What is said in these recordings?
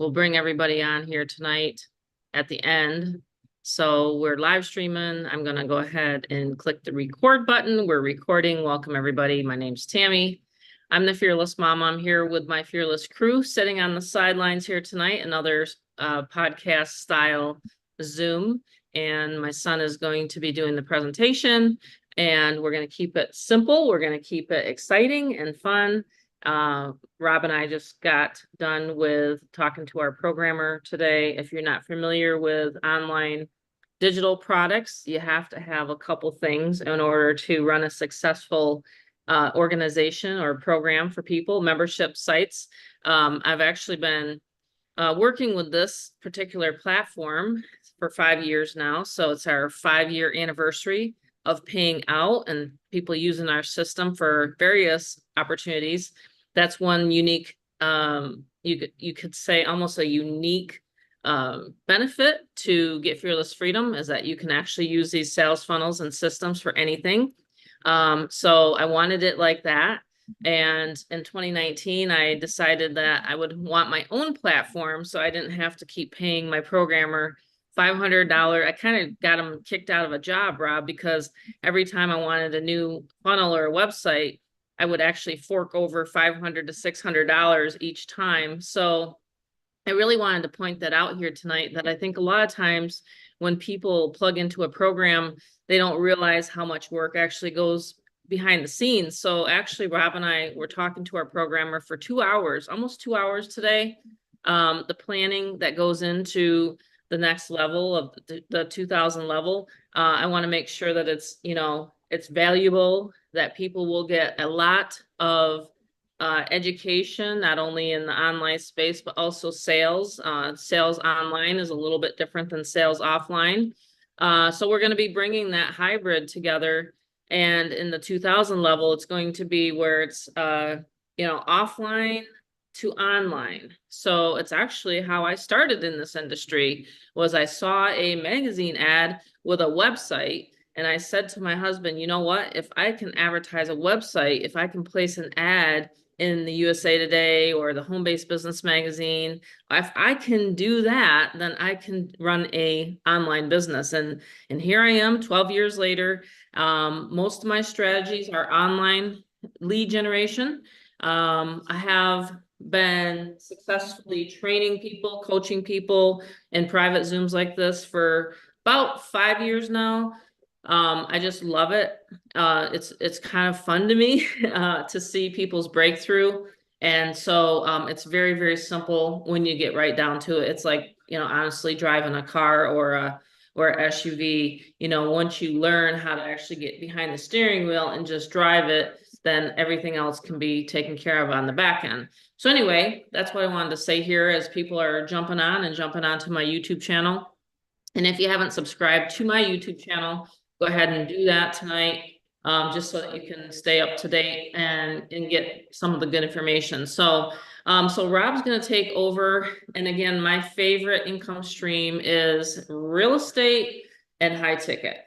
we'll bring everybody on here tonight at the end. So we're live streaming. I'm going to go ahead and click the record button. We're recording. Welcome, everybody. My name's Tammy. I'm the Fearless Mom. I'm here with my Fearless crew sitting on the sidelines here tonight, another podcast style Zoom. And my son is going to be doing the presentation. And we're going to keep it simple. We're going to keep it exciting and fun. Rob and I just got done with talking to our programmer today. If you're not familiar with online digital products, you have to have a couple things in order to run a successful organization or program for people, membership sites. I've actually been working with this particular platform for 5 years now. So it's our 5-year anniversary of paying out and people using our system for various opportunities. That's one unique, you could say almost a unique benefit to Get Fearless Freedom is that you can actually use these sales funnels and systems for anything. So I wanted it like that. And in 2019, I decided that I would want my own platform so I didn't have to keep paying my programmer $500. I kind of got him kicked out of a job, Rob, because every time I wanted a new funnel or a website, I would actually fork over $500 to $600 each time. So I really wanted to point that out here tonight, that I think a lot of times when people plug into a program, they don't realize how much work actually goes behind the scenes. So actually, Rob and I were talking to our programmer for 2 hours, almost 2 hours today. The planning that goes into the next level of the 2000 level. I want to make sure that it's, it's valuable, that people will get a lot of education, not only in the online space, but also sales. Sales online is a little bit different than sales offline. So we're going to be bringing that hybrid together. And in the 2000 level, it's going to be where it's, offline to online. So it's actually how I started in this industry. Was I saw a magazine ad with a website, and I said to my husband, you know what, if I can advertise a website, if I can place an ad in the USA Today or the Home-Based Business Magazine, if I can do that, then I can run a online business. And here I am 12 years later. Most of my strategies are online lead generation. I have been successfully training people, coaching people in private Zooms like this for about 5 years now. I just love it. It's kind of fun to me to see people's breakthrough. And so it's very, very simple when you get right down to it. It's like, honestly driving a car or an SUV. Once you learn how to actually get behind the steering wheel and just drive it, then everything else can be taken care of on the back end. So anyway, that's what I wanted to say here as people are jumping onto my YouTube channel. And if you haven't subscribed to my YouTube channel, go ahead and do that tonight, just so that you can stay up to date and get some of the good information. So Rob's going to take over. And again, my favorite income stream is real estate and high ticket.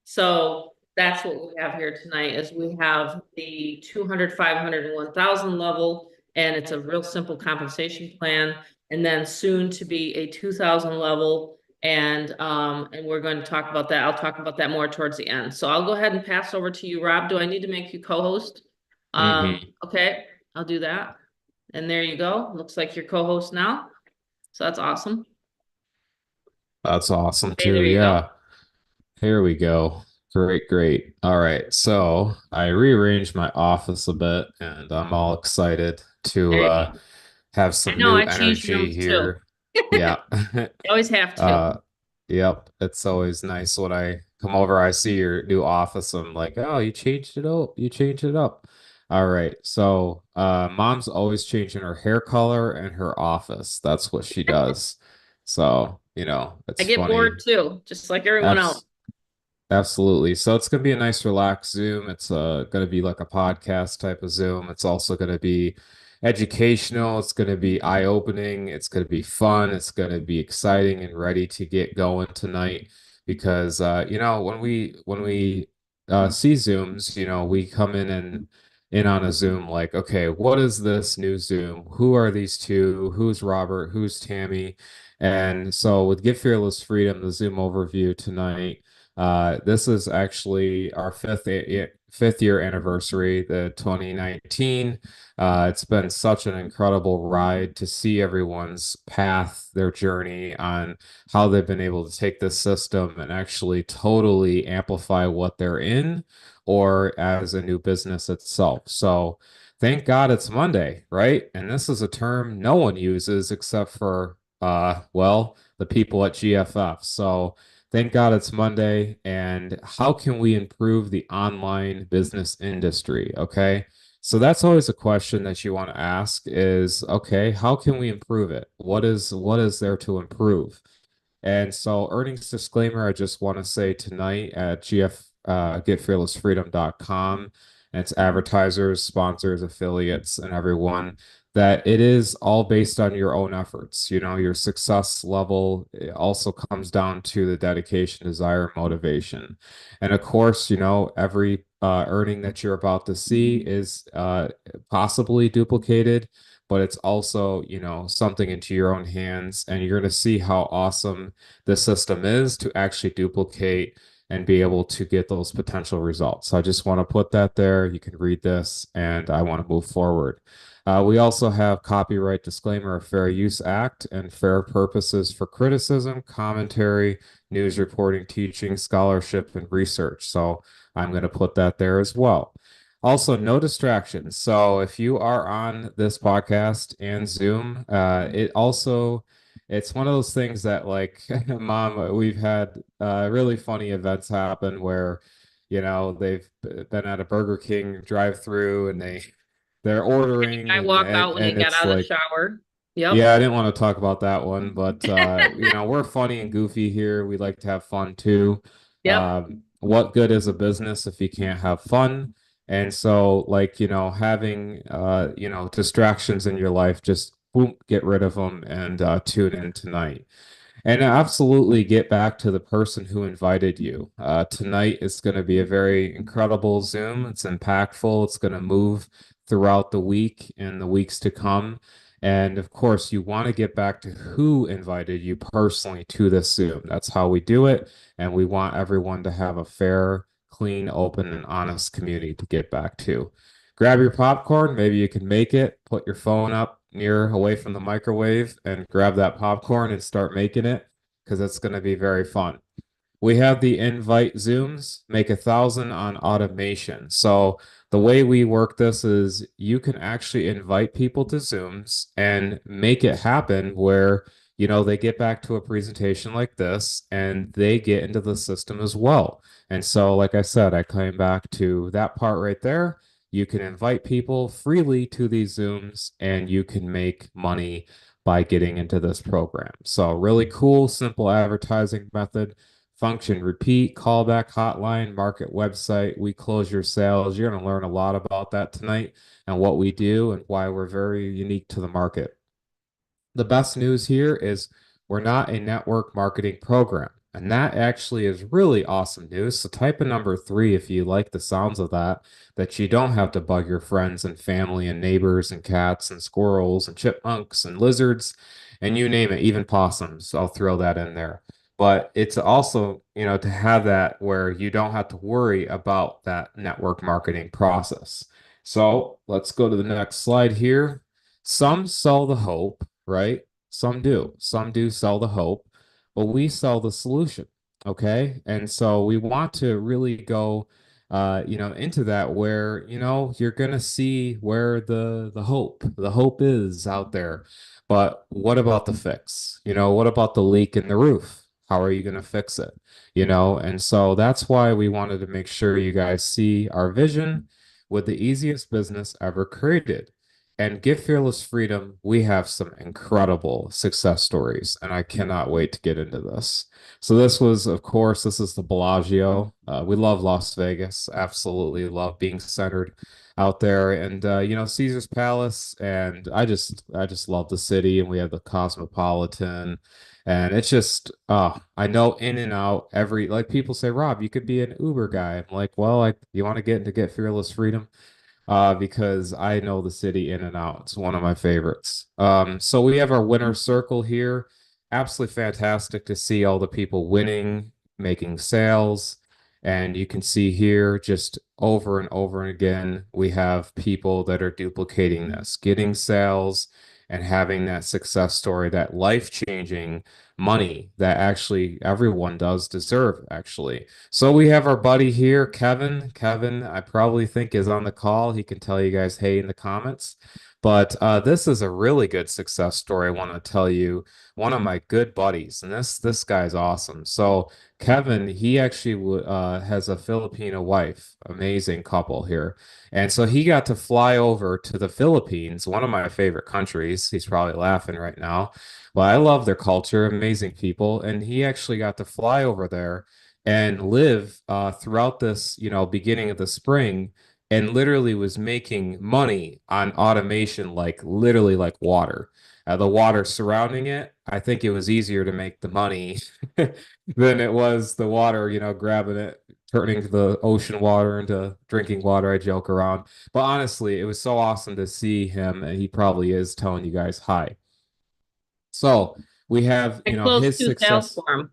So that's what we have here tonight is we have the 200, 500, and 1000 level, and it's a real simple compensation plan. And then soon to be a 2000 level. And we're going to talk about that. I'll talk about that more towards the end. So I'll go ahead and pass over to you, Rob. Do I need to make you co-host? Okay, I'll do that. And there you go. Looks like you're co-host now. So that's awesome. That's awesome Okay, too. there you Yeah. go. Here we go. Great, great. All right. So I rearranged my office a bit and I'm all excited to There you go. have I some know new I changed energy rooms too. here. Yeah. You always have to. Uh, yep. It's always nice when I come over, I see your new office. I'm like, oh, you changed it up. You changed it up. All right. So, mom's always changing her hair color and her office. That's what she does. So, I it's get bored funny. too, just like everyone else. Abs Absolutely. So it's going to be a nice, relaxed Zoom. It's going to be like a podcast type of Zoom. It's also going to be educational. It's going to be eye-opening. It's going to be fun. It's going to be exciting and ready to get going tonight because when we see Zooms, we come in and in on a Zoom, like, okay, what is this new Zoom? Who are these two? Who's Robert? Who's Tammy? And so with Get Fearless Freedom, the Zoom overview tonight, this is actually our fifth year anniversary, the 2019. It's been such an incredible ride to see everyone's path, their journey on how they've been able to take this system and actually totally amplify what they're in or as a new business itself. So thank God it's Monday, right? And this is a term no one uses except for well, the people at GFF. So thank God it's Monday. And how can we improve the online business industry? Okay. So that's always a question that you want to ask is, okay, how can we improve it? What is there to improve? And so, earnings disclaimer, I just want to say tonight at getfearlessfreedom.com, and its advertisers, sponsors, affiliates, and everyone, that it is all based on your own efforts. You know, your success level also comes down to the dedication, desire, motivation. And of course, you know, every earning that you're about to see is possibly duplicated, but it's also, you know, something into your own hands, and you're going to see how awesome the system is to actually duplicate and be able to get those potential results. So I just want to put that there. You can read this, and I want to move forward. We also have copyright disclaimer of Fair Use Act and fair purposes for criticism, commentary, news reporting, teaching, scholarship, and research. So I'm going to put that there as well. Also, no distractions. So if you are on this podcast and Zoom, it's one of those things that like mom, we've had really funny events happen where, you know, they've been at a Burger King drive-through and they're ordering I walk out when you and get it's out of the like, shower. Yep. yeah, I didn't want to talk about that one, but you know, we're funny and goofy here. We like to have fun too. Yep. What good is a business if you can't have fun? And so, like, you know, having you know, distractions in your life, just boom, get rid of them and tune in tonight. And absolutely get back to the person who invited you. Tonight is going to be a very incredible Zoom. It's impactful. It's going to move throughout the week and the weeks to come. And of course, you want to get back to who invited you personally to this Zoom. That's how we do it. And we want everyone to have a fair, clean, open, and honest community to get back to. Grab your popcorn. Maybe you can make it. Put your phone up near away from the microwave and grab that popcorn and start making it because it's going to be very fun. We have the invite Zooms, make 1,000 on automation. So the way we work this is you can actually invite people to Zooms and make it happen where, you know, they get back to a presentation like this and they get into the system as well. And so, like I said, I came back to that part right there. You can invite people freely to these Zooms and you can make money by getting into this program. So really cool, simple advertising method. Function, repeat, callback hotline, market website. We close your sales. You're going to learn a lot about that tonight and what we do and why we're very unique to the market. The best news here is we're not a network marketing program. And that actually is really awesome news. So type a number 3 if you like the sounds of that, that you don't have to bug your friends and family and neighbors and cats and squirrels and chipmunks and lizards and you name it, even possums. I'll throw that in there. But it's also, you know, to have that where you don't have to worry about that network marketing process. So let's go to the next slide here. Some sell the hope, right? Some do. Some do sell the hope, but we sell the solution. Okay. And so we want to really go you know, into that where, you know, you're gonna see where the hope is out there. But what about the fix? You know, what about the leak in the roof? How are you gonna fix it? You know, and so that's why we wanted to make sure you guys see our vision with the easiest business ever created. And Give Fearless Freedom, we have some incredible success stories, and I cannot wait to get into this. So this was, of course, this is the Bellagio. We love Las Vegas, absolutely love being centered out there, and you know, Caesar's Palace, and I just love the city, and we have the Cosmopolitan, and it's just, I know in and out every, like people say, Rob, you could be an Uber guy. I'm like, well, you want to get into Get Fearless Freedom? because I know the city in and out. It's one of my favorites. So we have our winner circle here. Absolutely fantastic to see all the people winning, making sales. And you can see here just over and over again, we have people that are duplicating this, getting sales and having that success story, that life-changing money that actually everyone does deserve, actually. So we have our buddy here, Kevin. Kevin, I probably think is on the call. He can tell you guys hey in the comments. But this is a really good success story. I want to tell you, one of my good buddies, and this guy's awesome. So Kevin, he actually has a Filipino wife, amazing couple here. And so he got to fly over to the Philippines, one of my favorite countries. He's probably laughing right now. Well, I love their culture, amazing people. And he actually got to fly over there and live throughout this, beginning of the spring and literally was making money on automation, like literally like water. The water surrounding it, I think it was easier to make the money than it was the water, grabbing it, turning the ocean water into drinking water. I joke around. But honestly, it was so awesome to see him, and he probably is telling you guys hi. So we have, I closed his two sales success. for him.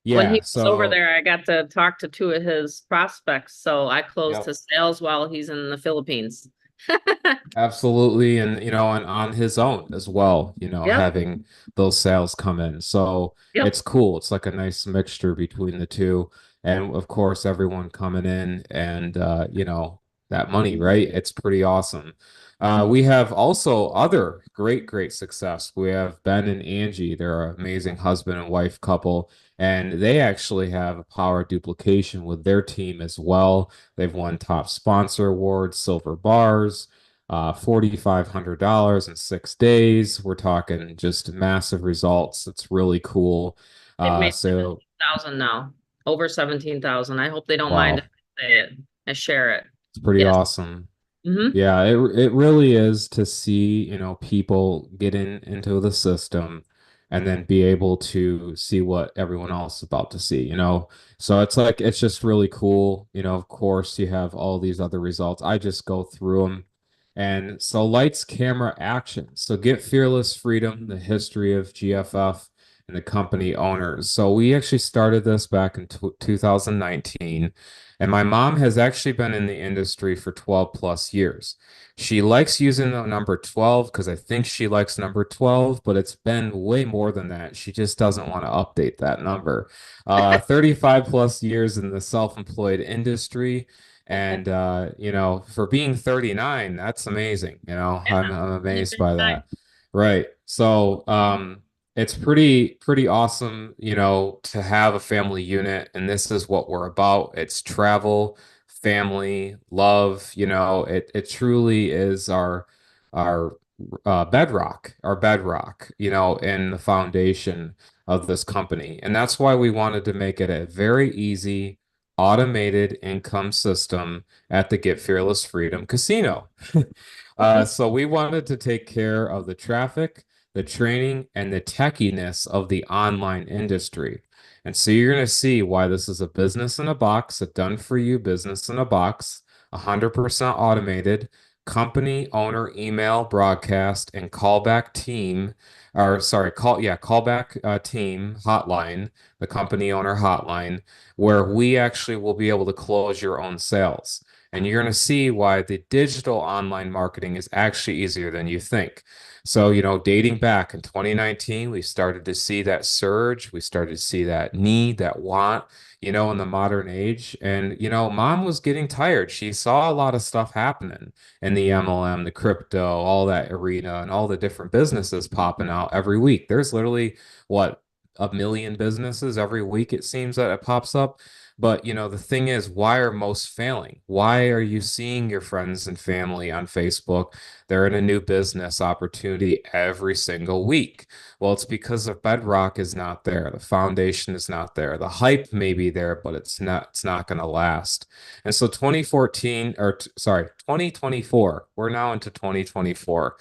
When Yeah. he was over So, there, I got to talk to two of his prospects. So I closed yep. his sales while he's in the Philippines. Absolutely. And, and on his own as well, Yep, having those sales come in. So yep. it's cool. It's like a nice mixture between the two. And of course, everyone coming in and, that money, right? It's pretty awesome. We have also other great, great success. We have Ben and Angie. They're an amazing husband and wife couple, and they actually have a power duplication with their team as well. They've won top sponsor awards, silver bars. $4,500 in 6 days. We're talking just massive results. It's really cool. They've made So 17,000 now, over 17,000. I hope they don't mind if wow, I say it. I share it. it's pretty Yes. awesome. Mm-hmm. Yeah, it really is to see, people get into the system and then be able to see what everyone else is about to see. So it's like it's just really cool. Of course, you have all these other results. I just go through them. And so lights, camera, action. So get fearless freedom, the history of GFF and the company owners. So we actually started this back in 2019. And my mom has actually been in the industry for 12 plus years. She likes using the number 12 because I think she likes number 12, but it's been way more than that. She just doesn't want to update that number. 35 plus years in the self-employed industry. And for being 39, that's amazing. I'm Really amazed big by time. that. Right. So, it's pretty awesome, to have a family unit, and this is what we're about. It's travel, family, love, it truly is our bedrock, and the foundation of this company. And that's why we wanted to make it a very easy automated income system at the Get Fearless Freedom Casino. So we wanted to take care of the traffic, the training, and the techiness of the online industry. And so you're going to see why this is a business in a box, a done for you business in a box, 100% automated, company owner email broadcast and callback team, or sorry, callback team hotline, the company owner hotline, where we actually will be able to close your own sales. And you're going to see why the digital online marketing is actually easier than you think. So, dating back in 2019, we started to see that surge. We started to see that need, that want, in the modern age. And, mom was getting tired. She saw a lot of stuff happening in the MLM, the crypto, all that arena, and all the different businesses popping out every week. There's literally what, a million businesses every week, it seems that it pops up. But the thing is, why are most failing? Why are you seeing your friends and family on Facebook? They're in a new business opportunity every single week. Well, it's because the bedrock is not there. The foundation is not there. The hype may be there, but it's not going to last. And so 2014 or sorry, 2024, we're now into 2024,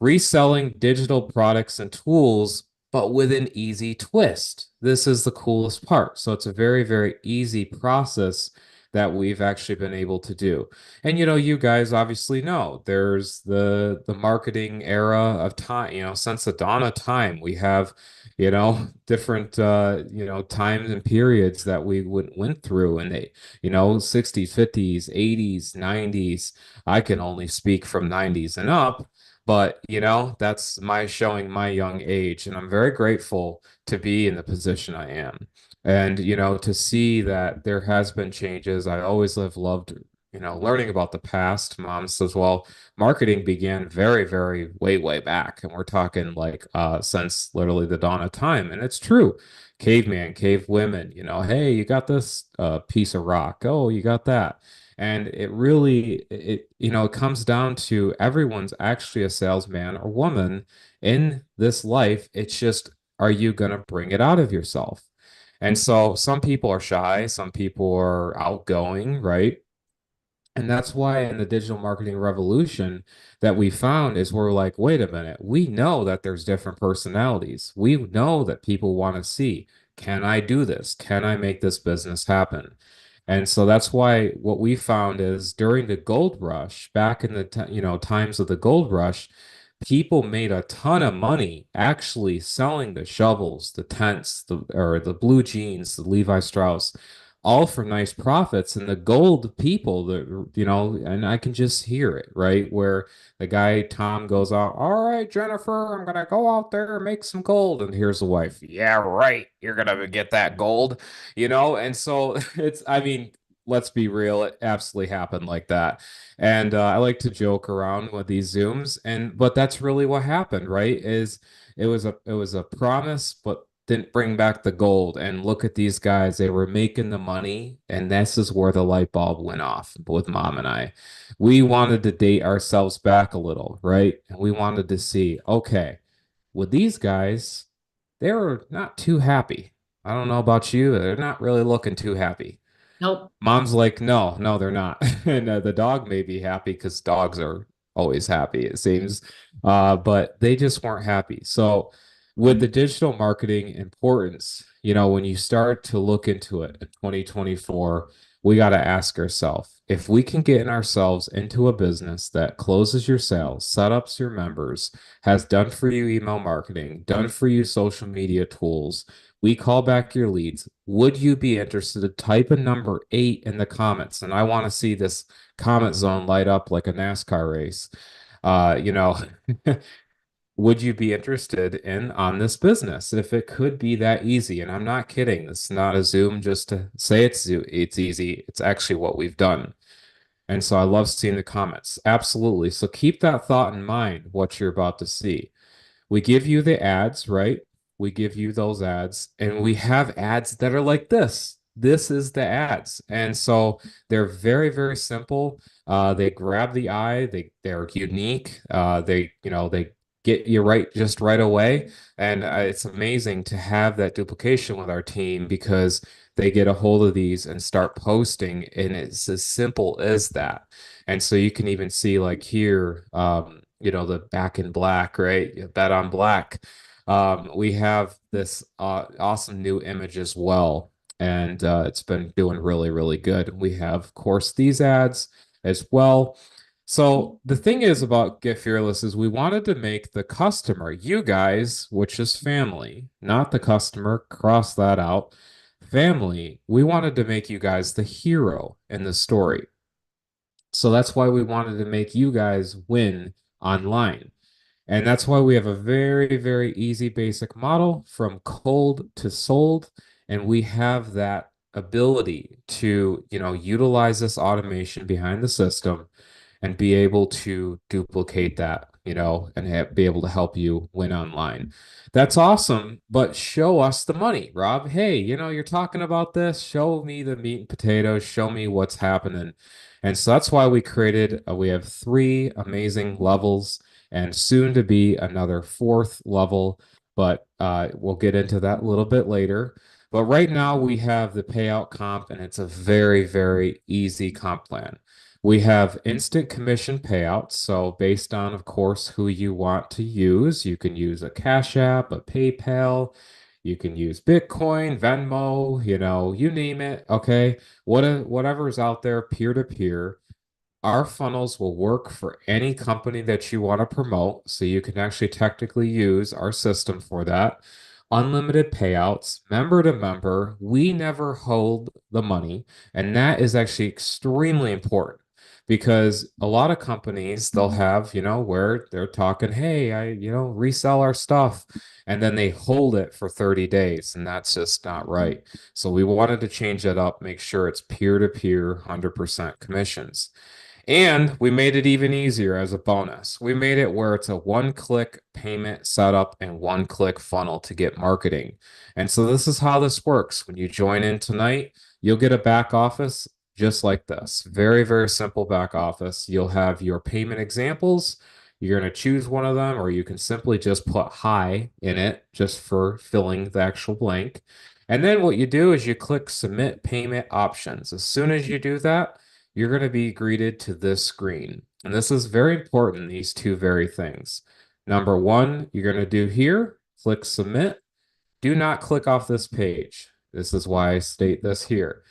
reselling digital products and tools, but with an easy twist. This is the coolest part. So it's a very, very easy process that we've actually been able to do. And you guys obviously know there's the marketing era of time, since the dawn of time, we have, different times and periods that we went through, and they, 60s, 50s, 80s, 90s. I can only speak from 90s and up, but that's my showing my young age, and I'm very grateful to be in the position I am. And to see that there has been changes. I always have loved learning about the past. Mom says, well, marketing began very, very way back. And we're talking like since literally the dawn of time. And it's true. Caveman, cave women, hey, you got this piece of rock. Oh, you got that. And it really, it comes down to everyone's actually a salesman or woman in this life. It's just, are you going to bring it out of yourself? And so some people are shy, some people are outgoing, right? And that's why in the digital marketing revolution that we found is we're like, wait a minute, we know that there's different personalities. We know that people want to see, can I do this? Can I make this business happen? And so that's why what we found is during the gold rush, back in the times of the gold rush, people made a ton of money actually selling the shovels, the tents, the blue jeans, the Levi Strauss, all for nice profits. And the gold people, and I can just hear it, right? Where the guy Tom goes out, all right, Jennifer, I'm gonna go out there and make some gold. And here's the wife, yeah, right, you're gonna get that gold, and so I mean, let's be real, it absolutely happened like that. And I like to joke around with these Zooms, but that's really what happened, right? Is it was a promise, but didn't bring back the gold. And look at these guys, they were making the money, and this is where the light bulb went off with Mom and I. We wanted to date ourselves back a little, right? And we wanted to see, okay, with these guys, they were not too happy. I don't know about you, they're not really looking too happy. Nope. Mom's like, no, no, they're not. And the dog may be happy because dogs are always happy, it seems. But they just weren't happy. So, with the digital marketing importance, when you start to look into it in 2024, we got to ask ourselves if we can get in ourselves into a business that closes your sales, set ups your members, has done for you email marketing, done for you social media tools, we call back your leads. Would you be interested to type a number 8 in the comments? And I want to see this comment zone light up like a NASCAR race. Uh, you know, would you be interested in on this business if it could be that easy? And I'm not kidding. It's not a Zoom just to say it's easy. It's actually what we've done. And so I love seeing the comments. Absolutely. So keep that thought in mind, what you're about to see. We give you the ads, right? We give you those ads, and we have ads that are like this. This is the ads. And so they're very, very simple. They grab the eye, they're unique. They get you right just right away. And it's amazing to have that duplication with our team because they get a hold of these and start posting, and it's as simple as that. And so you can even see like here, the back in black, right? You bet on black. We have this awesome new image as well, and it's been doing really, really good. We have, of course, these ads as well. So the thing is about Get Fearless is we wanted to make the customer, you guys, which is family, not the customer, cross that out. Family, we wanted to make you guys the hero in the story. So that's why we wanted to make you guys win online. And that's why we have a very, very easy basic model from cold to sold. And we have that ability to, utilize this automation behind the system and be able to duplicate that, and be able to help you win online. That's awesome, but show us the money, Rob. Hey, you're talking about this. Show me the meat and potatoes. Show me what's happening. And so that's why we created, we have 3 amazing levels and soon to be another 4th level, but we'll get into that a little bit later. But right now we have the payout comp, and it's a very, very easy comp plan. We have instant commission payouts. So based on, of course, who you want to use, you can use a Cash App, a PayPal. You can use Bitcoin, Venmo, you name it. Okay. Whatever's out there, peer to peer. Our funnels will work for any company that you want to promote. So you can actually technically use our system for that. Unlimited payouts, member to member. We never hold the money. And that is actually extremely important because a lot of companies, they'll have, where they're talking, hey, resell our stuff. And then they hold it for 30 days. And that's just not right. So we wanted to change that up, make sure it's peer to peer, 100% commissions. And we made it even easier as a bonus. We made it where it's a one-click payment setup and one-click funnel to get marketing. And so this is how this works. When you join in tonight, you'll get a back office just like this. Very, very simple back office. You'll have your payment examples. You're going to choose one of them, or you can simply just put hi in it just for filling the actual blank. And then what you do is you click submit payment options. As soon as you do that, you're going to be greeted to this screen. And this is very important, these two very things. Number one, you're going to do here, click submit. Do not click off this page. This is why I state this here.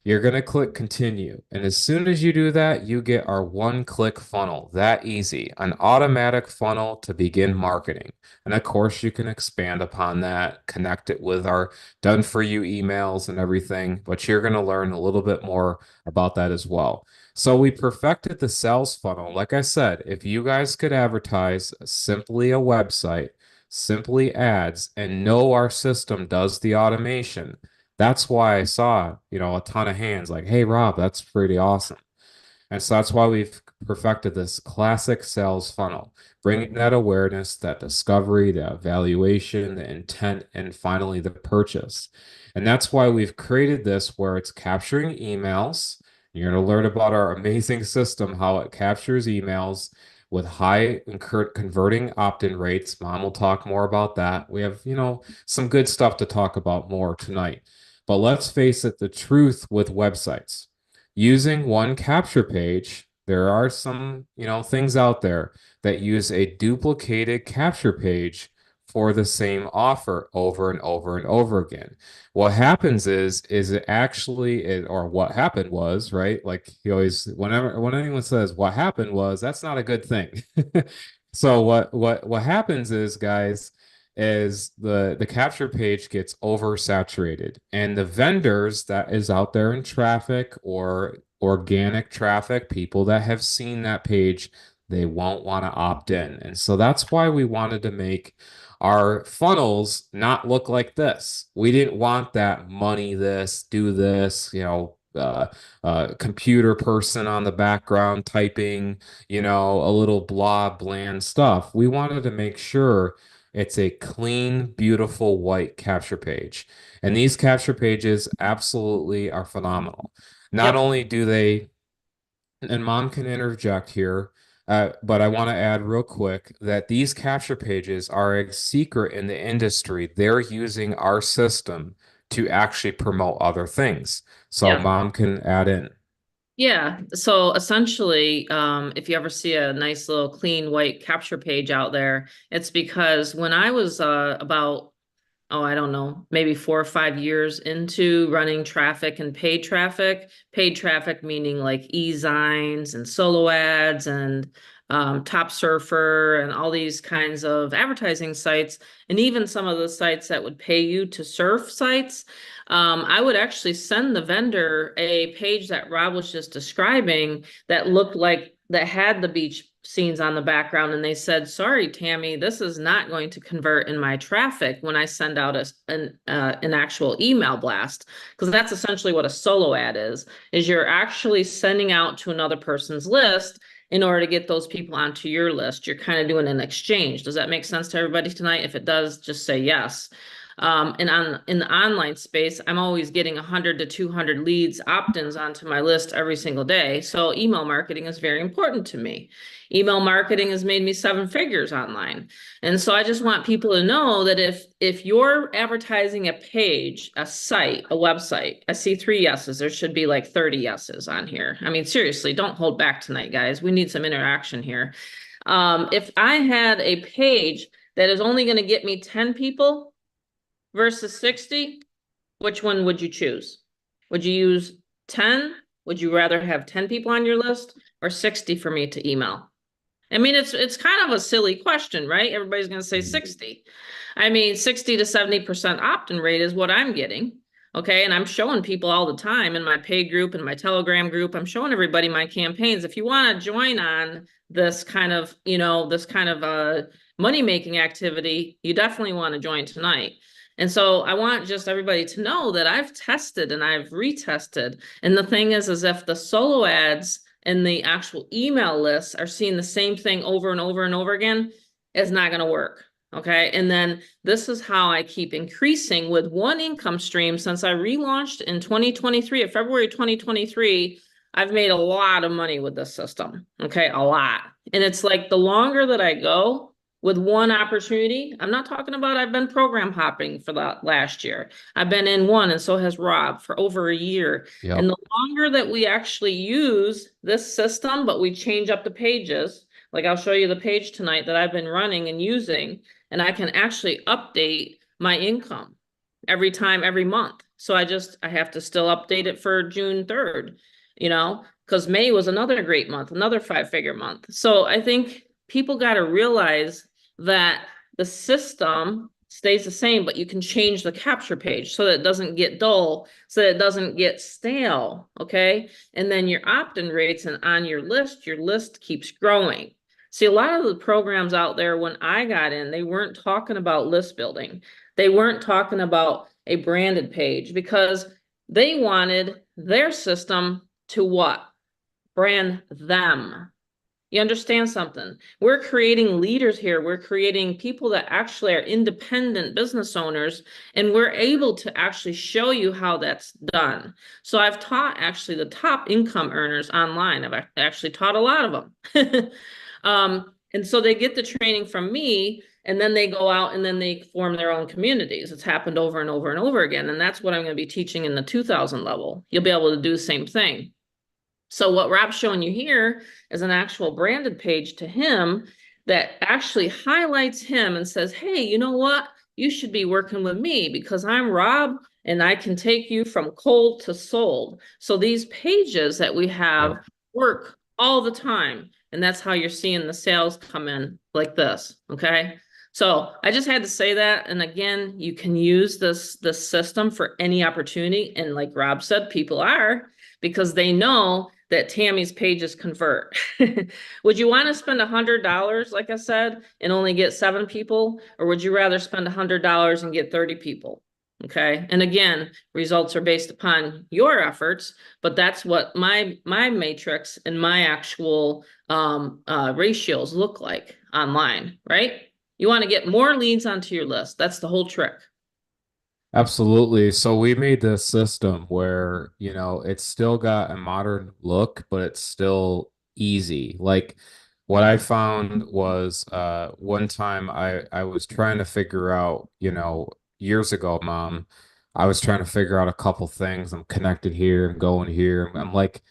You're going to click continue. And as soon as you do that, you get our one-click funnel. That easy. An automatic funnel to begin marketing. And of course, you can expand upon that, connect it with our done for you emails and everything. But you're going to learn a little bit more about that as well. So we perfected the sales funnel. Like I said, if you guys could advertise simply a website, simply ads, and know our system does the automation, that's why I saw, a ton of hands like, hey, Rob, that's pretty awesome. And so that's why we've perfected this classic sales funnel, bringing that awareness, that discovery, the evaluation, the intent, and finally the purchase. And that's why we've created this where it's capturing emails. You're going to learn about our amazing system, how it captures emails with high converting opt-in rates. Mom will talk more about that. We have, some good stuff to talk about more tonight. But let's face it, the truth with websites, using one capture page, there are some, things out there that use a duplicated capture page for the same offer over and over and over again. What happens is it actually, or what happened was, right? Like he always, when anyone says what happened was, that's not a good thing. So what happens is, guys, is the capture page gets oversaturated, and the vendors that is out there in traffic or organic traffic, people that have seen that page, they won't want to opt in. And so that's why we wanted to make our funnels not look like this. We didn't want that money this, do this, computer person on the background typing, a little blah, bland stuff. We wanted to make sure it's a clean, beautiful white capture page. And these capture pages absolutely are phenomenal. Not Yep. only do they, and mom can interject here, but I want to add real quick that these capture pages are a secret in the industry. They're using our system to actually promote other things. So Yep. mom can add in. Yeah. So essentially, if you ever see a nice little clean white capture page out there, it's because when I was about, oh, I don't know, maybe 4 or 5 years into running traffic and paid traffic meaning like e-zines and solo ads and Top Surfer and all these kinds of advertising sites, and even some of the sites that would pay you to surf sites. I would actually send the vendor a page that Rob was just describing that looked like that had the beach scenes on the background, and they said, sorry, Tammy, this is not going to convert in my traffic when I send out an actual email blast, because that's essentially what a solo ad is you're actually sending out to another person's list in order to get those people onto your list. You're kind of doing an exchange. Does that make sense to everybody tonight? If it does, just say yes. And in the online space, I'm always getting 100 to 200 leads, opt-ins onto my list every single day. So email marketing is very important to me. Email marketing has made me 7 figures online. And so I just want people to know that if you're advertising a page, a site, a website, I see 3 yeses. There should be like 30 yeses on here. I mean, seriously, don't hold back tonight, guys. We need some interaction here. If I had a page that is only going to get me 10 people, versus 60, which one would you choose? Would you use 10? Would you rather have 10 people on your list or 60 for me to email? I mean, it's kind of a silly question, right? Everybody's going to say Mhm. 60. I mean, 60 to 70% opt-in rate is what I'm getting. Okay. And I'm showing people all the time in my paid group and my Telegram group. I'm showing everybody my campaigns. If you want to join on this kind of, this kind of money making activity, you definitely want to join tonight. And so I want just everybody to know that I've tested and I've retested. And the thing is if the solo ads and the actual email lists are seeing the same thing over and over and over again, it's not going to work. Okay. And then this is how I keep increasing with one income stream since I relaunched in 2023, at February 2023. I've made a lot of money with this system. Okay. A lot. And it's like the longer that I go with one opportunity, I'm not talking about I've been program hopping for the last year. I've been in one, and so has Rob for over a year. And Yep. the longer that we actually use this system, but we change up the pages, like I'll show you the page tonight that I've been running and using, and I can actually update my income every time, every month. So I have to still update it for June 3rd, because May was another great month, another 5-figure month. So I think people got to realize that the system stays the same, but you can change the capture page so that it doesn't get dull, so that it doesn't get stale. Okay. And then your opt-in rates and on your list keeps growing. See, a lot of the programs out there when I got in, they weren't talking about list building. They weren't talking about a branded page because they wanted their system to what? Brand them. You understand something? We're creating leaders here. We're creating people that actually are independent business owners, and we're able to actually show you how that's done. So I've taught actually the top income earners online. I've actually taught a lot of them. And so they get the training from me, and then they go out and then they form their own communities. It's happened over and over and over again. And that's what I'm going to be teaching in the 2000 level. You'll be able to do the same thing. So what Rob's showing you here is an actual branded page to him that actually highlights him and says, hey, you know what? You should be working with me because I'm Rob and I can take you from cold to sold. So these pages that we have Yep. work all the time. And that's how you're seeing the sales come in like this. Okay. So I just had to say that. And again, you can use this system for any opportunity. And like Rob said, people are because they know that Tammy's pages convert. Would you want to spend $100, like I said, and only get 7 people? Or would you rather spend $100 and get 30 people? Okay. And again, results are based upon your efforts, but that's what my matrix and my actual ratios look like online, right? You want to get more leads onto your list. That's the whole trick. Absolutely. So we made this system where, it's still got a modern look, but it's still easy. Like what I found was one time I was trying to figure out, years ago, Mom, I was trying to figure out a couple things. I'm connected here and going here. I'm like,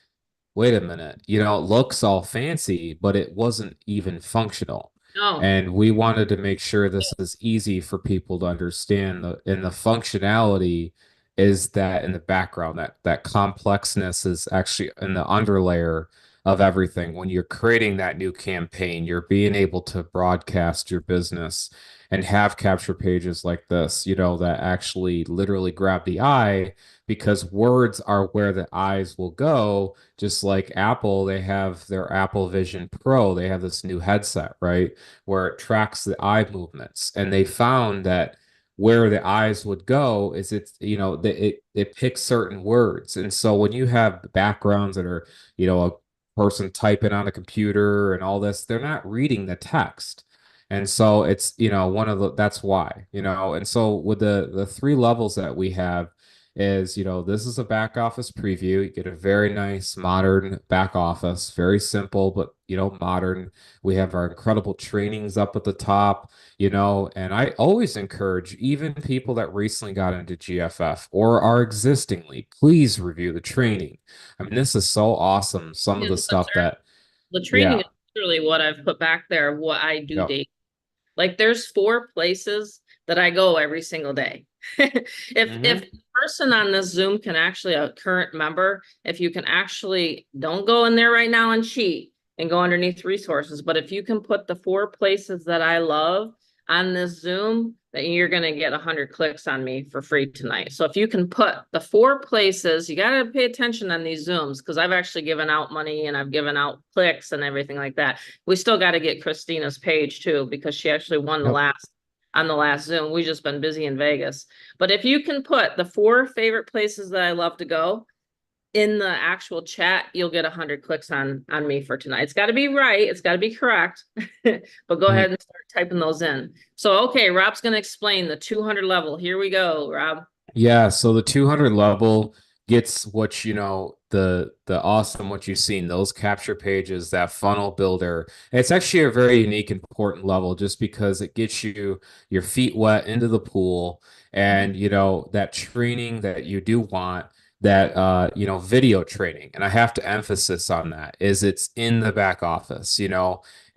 wait a minute, it looks all fancy, but it wasn't even functional. No, And we wanted to make sure this is easy for people to understand. And the functionality is that in the background, that complexness is actually in the underlayer of everything. When you're creating that new campaign, you're being able to broadcast your business and have capture pages like this, that actually literally grab the eye because words are where the eyes will go. Just like Apple, they have their Apple Vision Pro, they have this new headset, right, where it tracks the eye movements. And they found that where the eyes would go is it picks certain words. And so when you have backgrounds that are, a person typing on a computer and all this, they're not reading the text. And so it's, one of the that's why, and so with the 3 levels that we have is, this is a back office preview. You get a very nice modern back office, very simple, but, modern. We have our incredible trainings up at the top, and I always encourage even people that recently got into GFF or are existingly, please review the training. I mean, this is so awesome. Some of the stuff that, the training yeah, is literally what I've put back there, what I do yep, daily. Like there's 4 places that I go every single day. If Hmm. the person on this Zoom can actually, a current member, if you can actually, don't go in there right now and cheat and go underneath resources, but if you can put the 4 places that I love on this Zoom, that you're going to get 100 clicks on me for free tonight. So if you can put the 4 places, you got to pay attention on these Zooms, because I've actually given out money and I've given out clicks and everything like that. We still got to get Christina's page too, because she actually won the Yep. last on the last Zoom. We've just been busy in Vegas. But if you can put the 4 favorite places that I love to go in the actual chat, you'll get 100 clicks on me for tonight. It's got to be right. It's got to be correct. But go ahead and start typing those in. So, okay, Rob's going to explain the 200 level. Here we go, Rob. Yeah, so the 200 level gets what the awesome what you've seen, those capture pages, that funnel builder. It's actually a very unique, important level just because it gets you your feet wet into the pool and that training that you do want, that video training. And I have to emphasis on that is it's in the back office,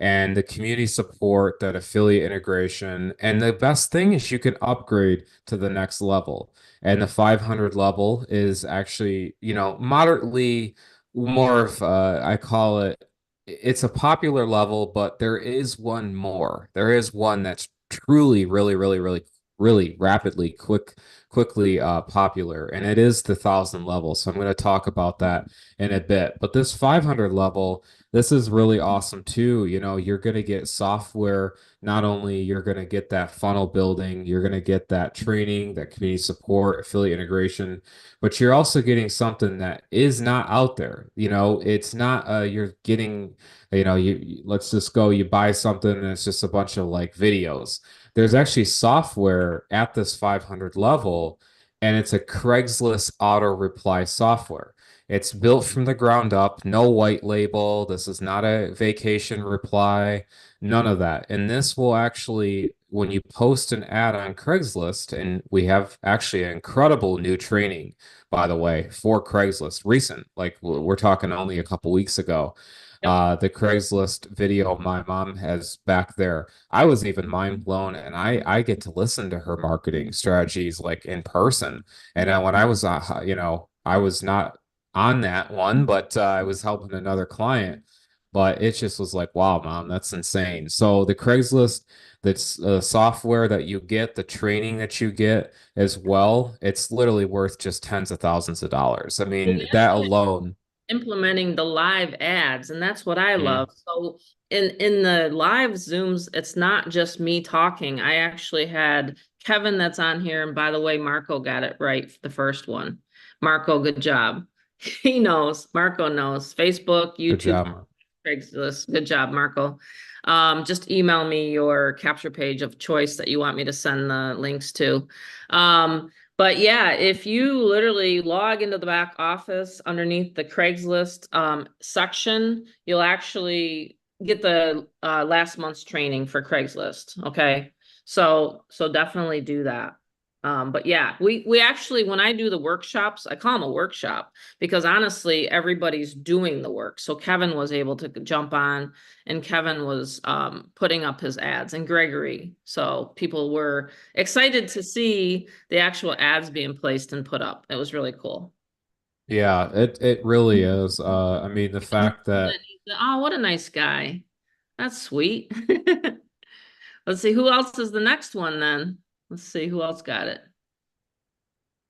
and the community support, that affiliate integration. And the best thing is you can upgrade to the next level. And the 500 level is actually, moderately more of, I call it, it's a popular level, but there is one more. There is one that's truly, really, really, really, really rapidly, quickly popular, and it is the 1,000 level. So I'm going to talk about that in a bit. But this 500 level, this is really awesome too. You're going to get software. Not only you're going to get that funnel building, you're going to get that training, that community support, affiliate integration, but you're also getting something that is not out there. It's not you're getting, let's just go, you buy something and it's just a bunch of like videos. There's actually software at this 500 level, and it's a Craigslist auto reply software. It's built from the ground up, no white label. This is not a vacation reply. None of that. And this will actually, when you post an ad on Craigslist, and we have actually an incredible new training, by the way, for Craigslist, recent, like we're talking only a couple weeks ago. Yep. The Craigslist video my mom has back there, I was even mind blown, and I get to listen to her marketing strategies like in person. And when I was, I was not on that one, but I was helping another client. But it just was like, wow, mom, that's insane. So the Craigslist, that's software that you get, the training that you get as well, it's literally worth just tens of thousands of dollars. I Well, mean, we that actually alone. implementing the live ads, and that's what I Mm, love. So in the live Zooms, it's not just me talking. I actually had Kevin that's on here, and by the way, Marco got it right the first one. Marco, good job. He knows. Marco knows. Facebook, good YouTube, job, Mom. Craigslist. Good job, Marco. Just email me your capture page of choice that you want me to send the links to. But yeah, if you literally log into the back office underneath the Craigslist section, you'll actually get the last month's training for Craigslist. Okay. So definitely do that. But yeah, we actually, when I do the workshops, I call them a workshop because honestly, everybody's doing the work. So Kevin was able to jump on, and Kevin was putting up his ads, and Gregory. So people were excited to see the actual ads being placed and put up. It was really cool. Yeah, it really is. I mean, the fact that, Oh, what a nice guy. That's sweet. Let's see, who else is the next one then? Let's see who else got it.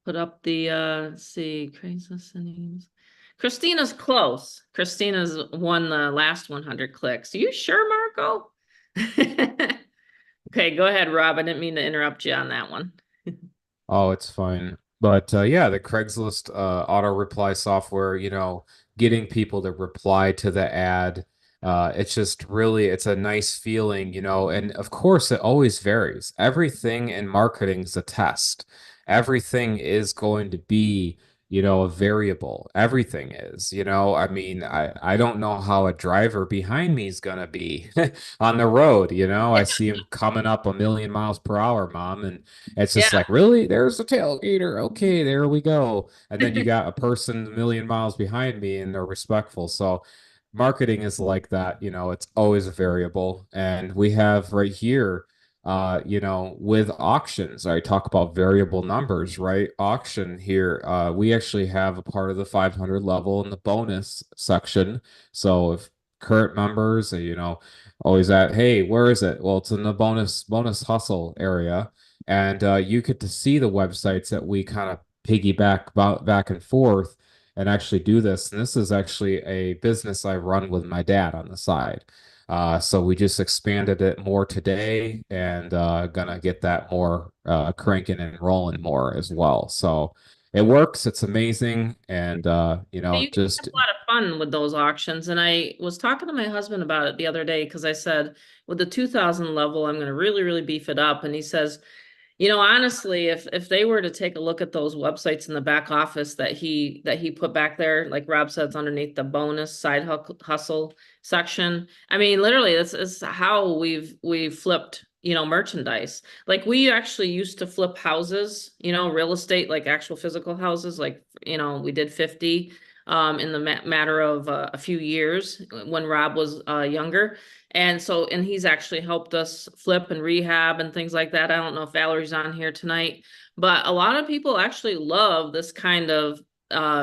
Put up the let's see, Craigslist names. Christina's close. Christina's won the last 100 clicks. Are you sure, Marco? Okay, go ahead, Rob. I didn't mean to interrupt you on that one. oh, it's fine. But yeah, the Craigslist auto reply software, getting people to reply to the ad. It's just really, it's a nice feeling, and of course it always varies. Everything in marketing is a test. Everything is going to be, a variable. Everything is, I mean, I don't know how a driver behind me is gonna be on the road, I see him coming up a million miles per hour, mom, and it's Yeah. just like, really? There's a tailgater. Okay, there we go. And then you got a person a million miles behind me and they're respectful. So marketing is like that, it's always a variable. And we have right here with auctions, I talk about variable numbers, right? Auction here, we actually have a part of the 500 level in the bonus section. So if current members, always at, hey, where is it? Well, it's in the bonus hustle area, and you get to see the websites that we kind of piggyback about back and forth and actually do this. And this is actually a business I run with my dad on the side. So we just expanded it more today and gonna get that more cranking and rolling more as well. So it works, it's amazing, and You can have just a lot of fun with those auctions. And I was talking to my husband about it the other day because I said, with the 2000 level, I'm going to really, really beef it up. And he says, honestly, if they were to take a look at those websites in the back office that he put back there, like Rob says, underneath the bonus hustle section, I mean, literally, this is how we've flipped, merchandise. Like we actually used to flip houses, real estate, like actual physical houses, like we did 50 in the matter of a few years when Rob was younger. And he's actually helped us flip and rehab and things like that. I don't know if Valerie's on here tonight, but a lot of people actually love this kind of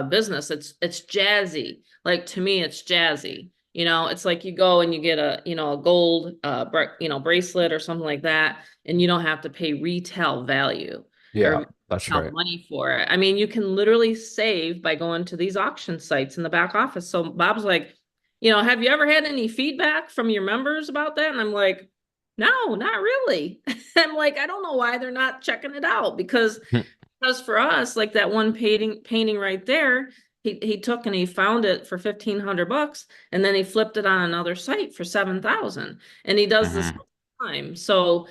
business. It's jazzy. Like to me, it's jazzy. It's like you go and you get a gold bracelet or something like that, and you don't have to pay retail value yeah, or that's retail right. money for it. I mean, you can literally save by going to these auction sites in the back office. So Bob's like, have you ever had any feedback from your members about that? And I'm like, no, not really. I'm like, I don't know why they're not checking it out because for us, like that one painting right there, he took and he found it for $1,500 and then he flipped it on another site for 7,000. And he does this Hmm. all the time. So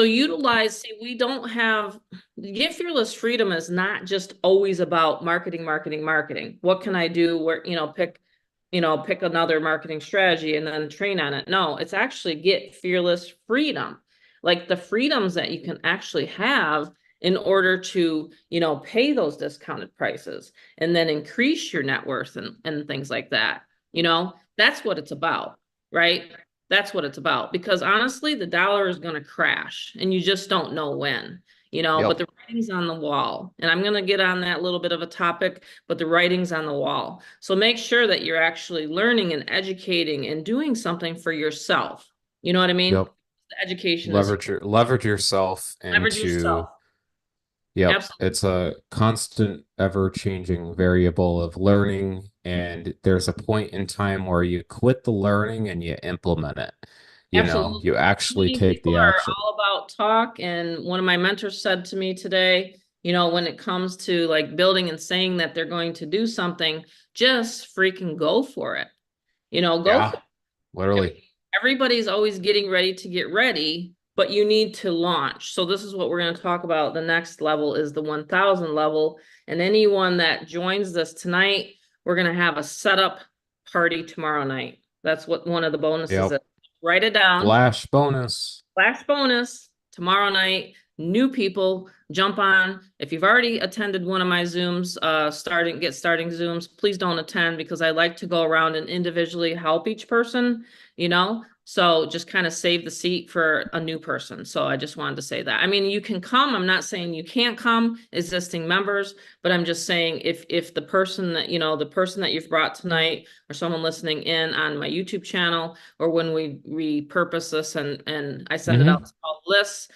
utilize, see, we don't have Get Fearless Freedom is not just always about marketing, marketing, marketing. What can I do? Where, pick another marketing strategy and then train on it. No, it's actually Get Fearless Freedom. Like the freedoms that you can actually have in order to, pay those discounted prices and then increase your net worth and things like that. That's what it's about, right? That's what it's about. Because honestly, the dollar is going to crash and you just don't know when, but Yep. the writing's on the wall. And I'm going to get on that little bit of a topic, but the writing's on the wall. So make sure that you're actually learning and educating and doing something for yourself. You know what I mean? Yep. The education is Leverage yourself leverage yourself. into. Yep. Absolutely. It's a constant, ever-changing variable of learning, and there's a point in time where you quit the learning and you implement it. Absolutely. You actually Many take people the are action. all about talk. And one of my mentors said to me today, when it comes to like building and saying that they're going to do something, just freaking go for it. Go for Yeah, it. I mean, literally. everybody's always getting ready to get ready, but you need to launch. So this is what we're going to talk about. The next level is the 1000 level. And anyone that joins this tonight, we're going to have a setup party tomorrow night. That's what one of the bonuses is. Yep. Write it down. Flash bonus. Last bonus tomorrow night. New people jump on. If you've already attended one of my Zooms, starting Zooms, please don't attend because I like to go around and individually help each person, So just kind of save the seat for a new person. So I just wanted to say that. I mean, you can come. I'm not saying you can't come, existing members, but I'm just saying if the person that, the person that you've brought tonight or someone listening in on my YouTube channel or when we repurpose this and I send it out Hmm. to all lists,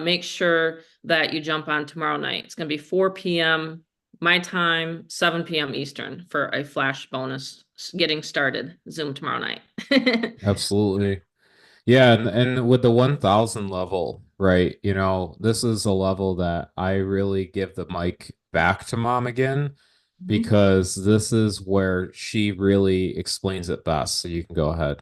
make sure that you jump on tomorrow night. It's going to be 4 p.m. my time, 7 p.m. Eastern for a flash bonus getting started Zoom tomorrow night. Absolutely. Yeah, and with the 1000 level, right? This is a level that I really give the mic back to mom again Mhm. because this is where she really explains it best. So you can go ahead.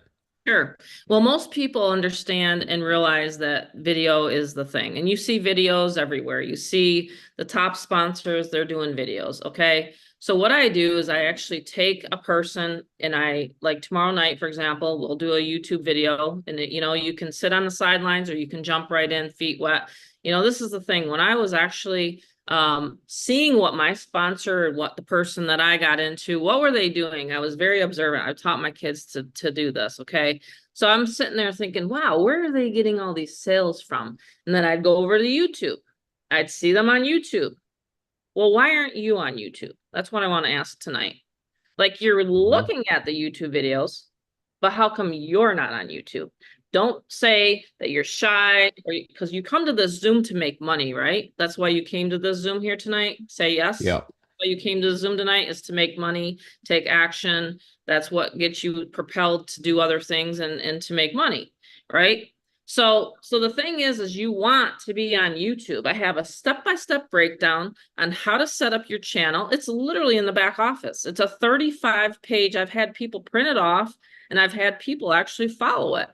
Sure. Well, most people understand and realize that video is the thing. And you see videos everywhere. You see the top sponsors, they're doing videos. Okay. So what I do is I actually take a person and I like tomorrow night, for example, we'll do a YouTube video and you can sit on the sidelines or you can jump right in, feet wet. This is the thing. When I was actually seeing what my sponsor, what the person that I got into, what were they doing? I was very observant. I taught my kids to do this. Okay. So I'm sitting there thinking, wow, where are they getting all these sales from? And then I'd go over to YouTube. I'd see them on YouTube. Well, why aren't you on YouTube? That's what I want to ask tonight. Like you're Mhm. looking at the YouTube videos, but how come you're not on YouTube? Don't say that you're shy or because you come to this Zoom to make money, right? That's why you came to this Zoom here tonight. Say yes. Yep. Why you came to the Zoom tonight is to make money, take action. That's what gets you propelled to do other things and to make money, right? So the thing is you want to be on YouTube. I have a step-by-step breakdown on how to set up your channel. It's literally in the back office. It's a 35 page. I've had people print it off and I've had people actually follow it.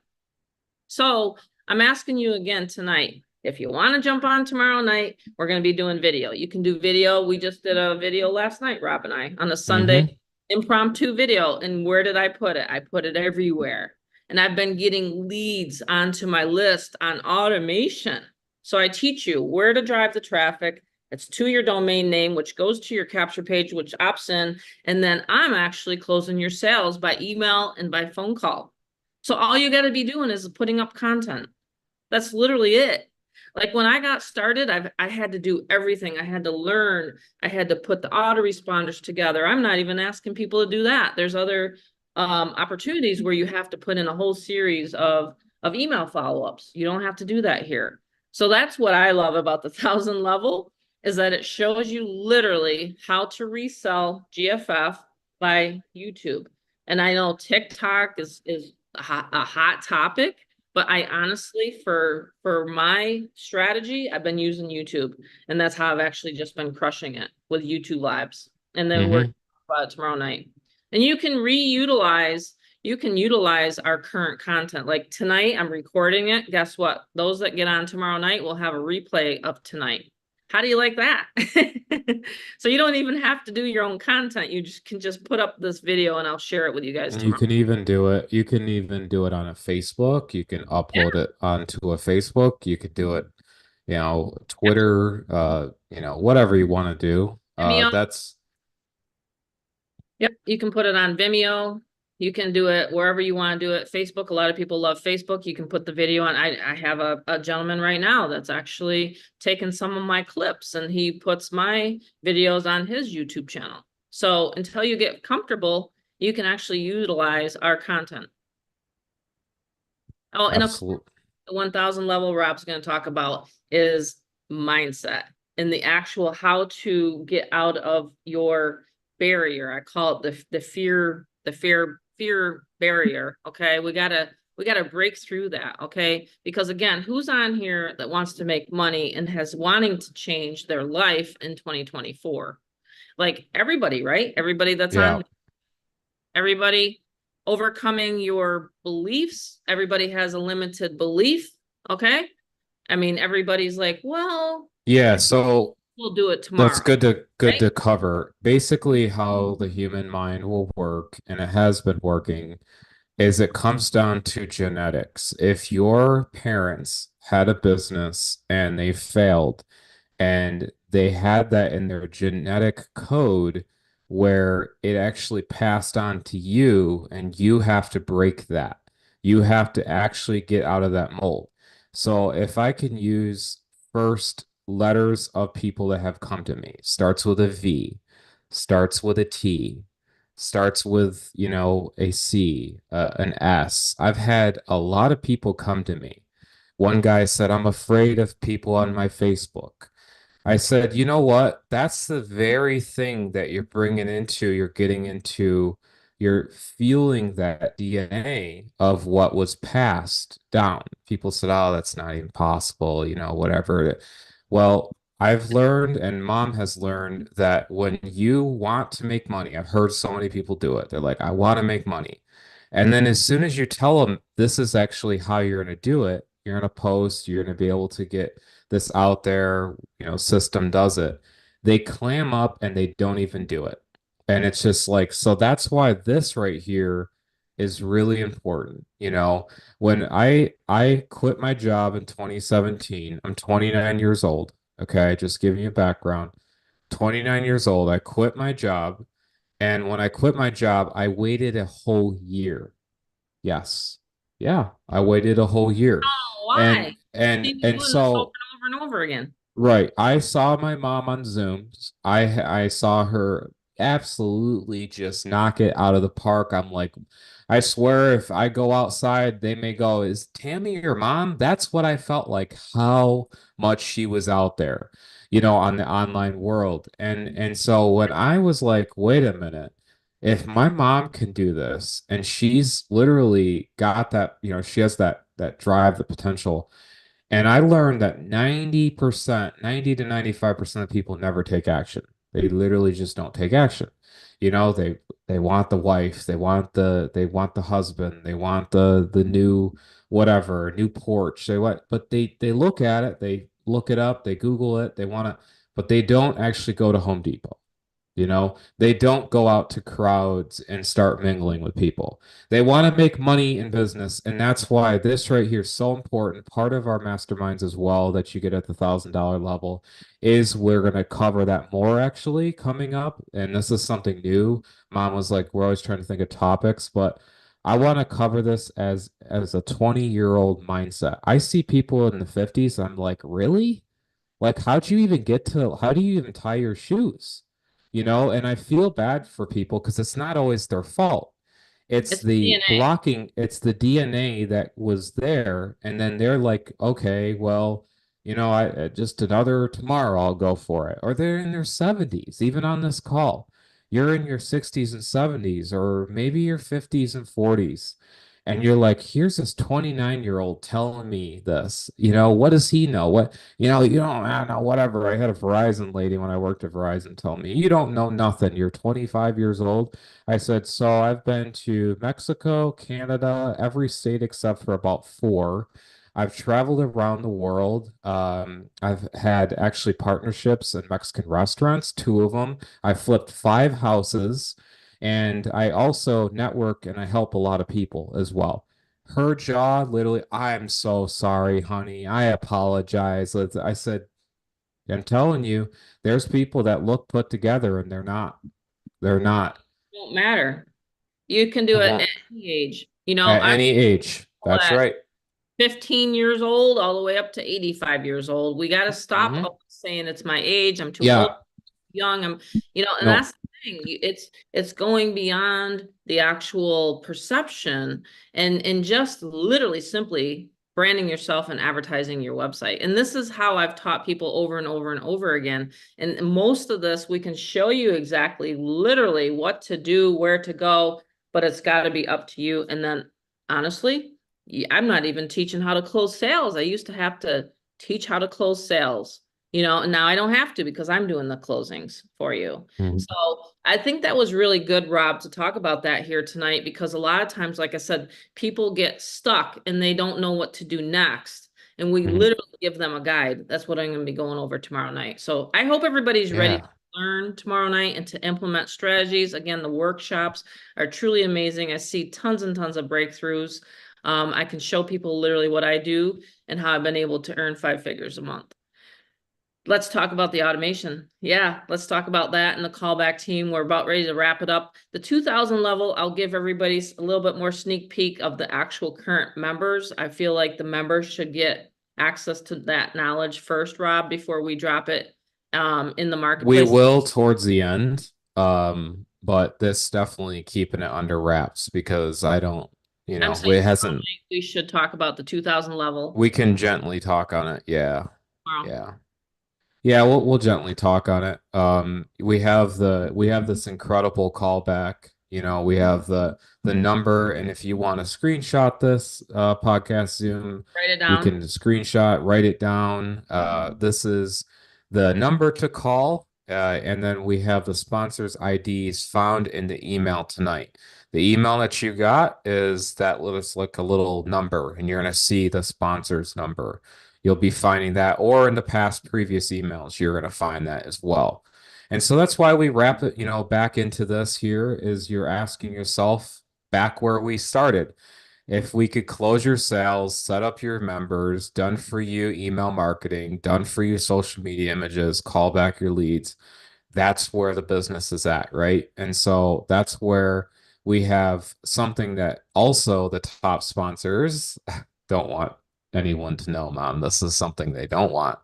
So I'm asking you again tonight, if you want to jump on tomorrow night, we're going to be doing video. You can do video. We just did a video last night, Rob and I, on a Hmm. Sunday impromptu video. And where did I put it? I put it everywhere. And I've been getting leads onto my list on automation. So I teach you where to drive the traffic. It's to your domain name, which goes to your capture page, which opts in. And then I'm actually closing your sales by email and by phone call. So all you got to be doing is putting up content. That's literally it. Like when I got started, I had to do everything. I had to learn. I had to put the autoresponders together. I'm not even asking people to do that. There's other opportunities where you have to put in a whole series of email follow-ups. You don't have to do that here. So that's what I love about the 1,000 level is that it shows you literally how to resell GFF by YouTube. And I know TikTok is a hot topic, but I honestly, for my strategy, I've been using YouTube, and that's how I've actually just been crushing it with YouTube Lives. And then we're Hmm. tomorrow night. And you can utilize our current content. Like tonight, I'm recording it. Guess what? Those that get on tomorrow night will have a replay of tonight. How do you like that? So you don't even have to do your own content. You just can just put up this video and I'll share it with you guys And you tomorrow. can even do it. You can even do it on a Facebook. You can Yeah, upload it onto a Facebook. You could do it, Twitter, whatever you want to do. Vimeo. That's Yep, you can put it on Vimeo. You can do it wherever you want to do it. Facebook, a lot of people love Facebook. You can put the video on. I have a gentleman right now that's actually taken some of my clips and he puts my videos on his YouTube channel. So until you get comfortable, you can actually utilize our content. Oh, and of absolute. the 1,000 level Rob's going to talk about is mindset and the actual how to get out of your barrier. I call it the fear barrier. Okay. We gotta break through that. Okay. Because again, who's on here that wants to make money and has wanting to change their life in 2024? Like everybody, right? Everybody that's on Yeah. here, everybody overcoming your beliefs. Everybody has a limited belief. Okay. I mean, everybody's like, well, Yeah. So we'll do it that's tomorrow, good to right? cover. Basically, how the human mind will work, and it has been working, is it comes down to genetics. If your parents had a business and they failed, and they had that in their genetic code where it actually passed on to you, and you have to break that. You have to actually get out of that mold. So if I can use first letters of people that have come to me, starts with a V, starts with a T, starts with, a C, an S. I've had a lot of people come to me. One guy said, I'm afraid of people on my Facebook. I said, you know what? That's the very thing that you're getting into, you're feeling that DNA of what was passed down. People said, oh, that's not even possible, whatever. Well, I've learned, and mom has learned, that when you want to make money, I've heard so many people do it. They're like, I want to make money. And then as soon as you tell them this is actually how you're going to do it, you're going to post, you're going to be able to get this out there, system does it. They clam up and they don't even do it. And it's just like, so that's why this right here is really important. When I quit my job in 2017, I'm 29 years old. Okay, just giving you a background. 29 years old, I quit my job. And when I quit my job, I waited a whole year. Yes. Yeah, I waited a whole year. Oh, And why? and See me and doing this over so and over and over again. right. I saw my mom on Zooms. I saw her absolutely just knock it out of the park. I'm like, I swear if I go outside, they may go, "Is Tammy your mom?" That's what I felt like, how much she was out there, on the online world. And so when I was like, wait a minute, if my mom can do this and she's literally got that, she has that drive, the potential. And I learned that 90%, 90 to 95% of people never take action. They literally just don't take action. They want the wife, they want the husband, they want the new whatever, new porch. But they look at it, they look it up, they Google it, they want to, but they don't actually go to Home Depot. They don't go out to crowds and start mingling with people. They want to make money in business. And that's why this right here is so important. Part of our masterminds as well that you get at the $1,000 level is we're going to cover that more actually coming up. And this is something new. Mom was like, we're always trying to think of topics, but I want to cover this as a 20-year-old mindset. I see people in the 50s. I'm like, really? Like, how do you even tie your shoes? And I feel bad for people because it's not always their fault. It's It's the DNA. blocking, it's the DNA that was there. And then they're like, okay, well, I just another tomorrow I'll go for it. Or they're in their 70s, even on this call. You're in your 60s and 70s, or maybe your 50s and 40s. And you're like, here's this 29-year-old telling me this. What does he know? You don't, I don't know, whatever. I had a Verizon lady when I worked at Verizon tell me, you don't know nothing. You're 25 years old. I said, so I've been to Mexico, Canada, every state except for about four. I've traveled around the world. I've had actually partnerships in Mexican restaurants, two of them. I flipped five houses, and I also network and I help a lot of people as well. Her jaw literally, I'm so sorry, honey. I apologize. I said, I'm telling you, there's people that look put together and they're not. They're not. Won't matter. You can do It it at won't any age. at I'm any age. That's at right. 15 years old all the way up to 85 years old. We got to Hmm. stop saying it's my age. I'm too old, Yeah. young. And No. that's the thing. It's going beyond the actual perception and just literally simply branding yourself and advertising your website. And this is how I've taught people over and over and over again. And most of this we can show you exactly literally what to do, where to go, but it's got to be up to you. And then honestly, I'm not even teaching how to close sales. I used to have to teach how to close sales, and now I don't have to because I'm doing the closings for you. Mhm. So I think that was really good, Rob, to talk about that here tonight because a lot of times, like I said, people get stuck and they don't know what to do next. And we Mhm. literally give them a guide. That's what I'm going to be going over tomorrow night. So I hope everybody's ready to Yeah. learn tomorrow night and to implement strategies. Again, the workshops are truly amazing. I see tons and tons of breakthroughs. I can show people literally what I do and how I've been able to earn 5 figures a month. Let's talk about the automation. Yeah, let's talk about that and the callback team. We're about ready to wrap it up. The 2000 level, I'll give everybody a little bit more sneak peek of the actual current members. I feel like the members should get access to that knowledge first, Rob, before we drop it in the We marketplace. will towards the end. But this definitely keeping it under wraps because I don't, I'm saying it tomorrow hasn't, night we should talk about the 2000 level we can gently talk on it. Yeah. tomorrow. Yeah. Yeah, we'll gently talk on it. We have this incredible callback. We have the number, and if you want to screenshot this podcast Zoom, Write it we down. can screenshot, write it down. This is the number to call, and then we have the sponsors' IDs found in the email tonight. The email that you got is that looks like a little number, and you're gonna see the sponsor's number. You'll be finding that, or in the past previous emails, you're going to find that as well. And so that's why we wrap it, back into this here is you're asking yourself back where we started. If we could close your sales, set up your members, done for you email marketing, done for you social media images, call back your leads, that's where the business is at, right? And so that's where we have something that also the top sponsors don't want anyone to know, Mom. This is something they don't want.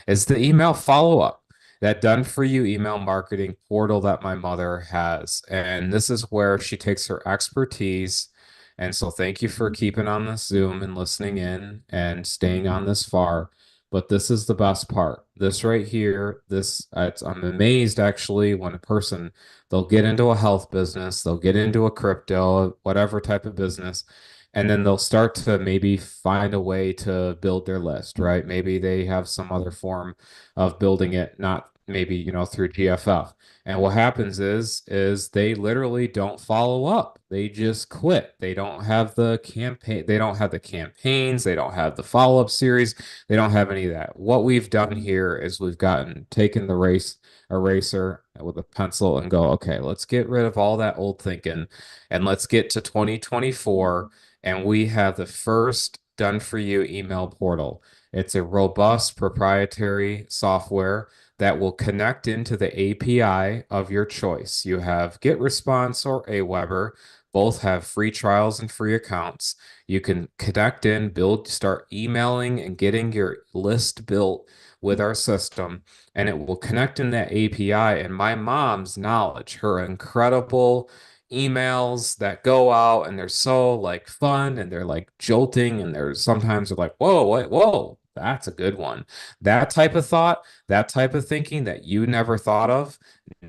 Is the email follow-up. That done for you email marketing portal that my mother has. And this is where she takes her expertise. And so thank you for keeping on this Zoom and listening in and staying on this far. But this is the best part. This right here, I'm amazed actually when a person they'll get into a health business, they'll get into a crypto, whatever type of business, and then they'll start to maybe find a way to build their list, right? Maybe they have some other form of building it, not maybe, through GFF. And what happens is they literally don't follow up. They just quit. They don't have the campaign, they don't have the campaigns, they don't have the follow-up series, they don't have any of that. What we've done here is we've taken the eraser with a pencil and go, okay, let's get rid of all that old thinking and let's get to 2024. And we have the first done for you email portal. It's a robust proprietary software that will connect into the API of your choice. You have GetResponse or Aweber. Both have free trials and free accounts. You can connect in, start emailing and getting your list built with our system, and it will connect in that API. And my mom's knowledge, her incredible emails that go out and they're so like fun and they're like jolting and they're like, whoa, whoa, that's a good one. That type of thought, that type of thinking that you never thought of.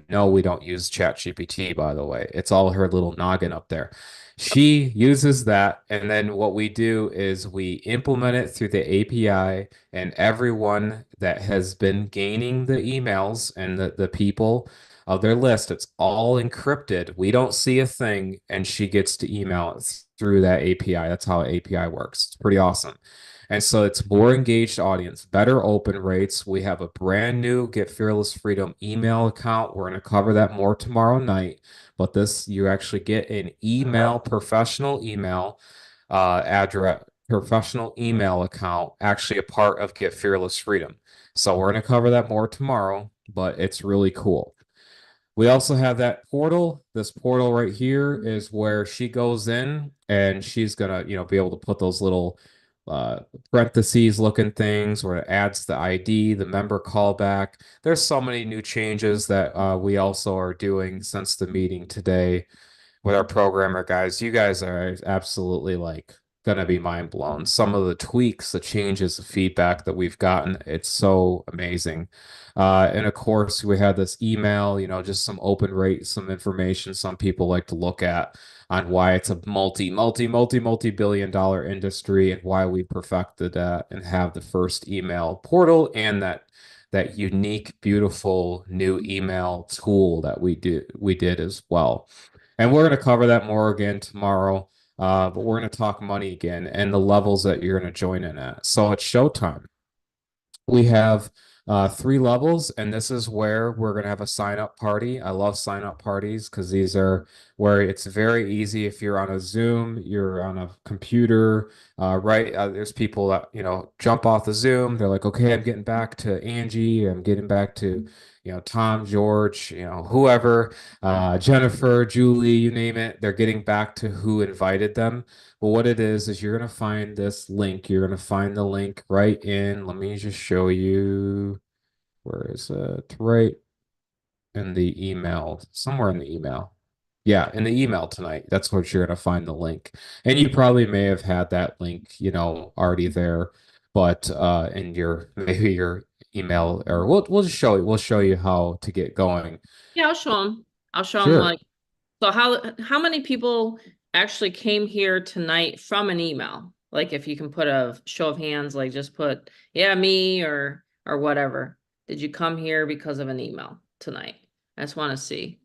No, we don't use ChatGPT, by the way. It's all her little noggin up there. She uses that, and then what we do is we implement it through the API, and everyone that has been gaining the emails and the people of their list, it's all encrypted. We don't see a thing, and she gets to email it through that API. That's how API works. It's pretty awesome. And so it's more engaged audience, better open rates. We have a brand new Get Fearless Freedom email account. We're going to cover that more tomorrow night. But this, you actually get an email, professional email address, professional email account, actually a part of Get Fearless Freedom. So we're going to cover that more tomorrow, but it's really cool. We also have that portal. This portal right here is where she goes in and she's gonna, be able to put those little uh, parentheses looking things where it adds the ID, the member callback. There's so many new changes that we also are doing since the meeting today with our programmer guys. You guys are absolutely like gonna be mind blown. Some of the tweaks, the changes, the feedback that we've gotten, it's so amazing. And of course, we had this email, just some open rate, some information some people like to look at on why it's a multi billion-dollar industry and why we perfected that and have the first email portal and that unique, beautiful new email tool that we did as well. And we're going to cover that more again tomorrow. But we're going to talk money again and the levels that you're going to join in at. So it's showtime. We have three levels, and this is where we're going to have a sign up party. I love sign up parties because these are where it's very easy. If you're on a Zoom, you're on a computer, right? There's people that, jump off the Zoom. They're like, okay, I'm getting back to Angie. I'm getting back to, Tom, George, whoever, Jennifer, Julie, you name it. They're getting back to who invited them. But what it is you're going to find this link. You're going to find the link right in. Let me just show you. Where is it? Right in the email, somewhere in the email. Yeah, in the email tonight. That's what you're going to find the link. And you probably may have had that link, already there, but in your maybe your email or we'll show you how to get going. Yeah, I'll show them. I'll show them Sure. like, so how many people actually came here tonight from an email? Like if you can put a show of hands, like just put, yeah, me or whatever. Did you come here because of an email tonight? I just want to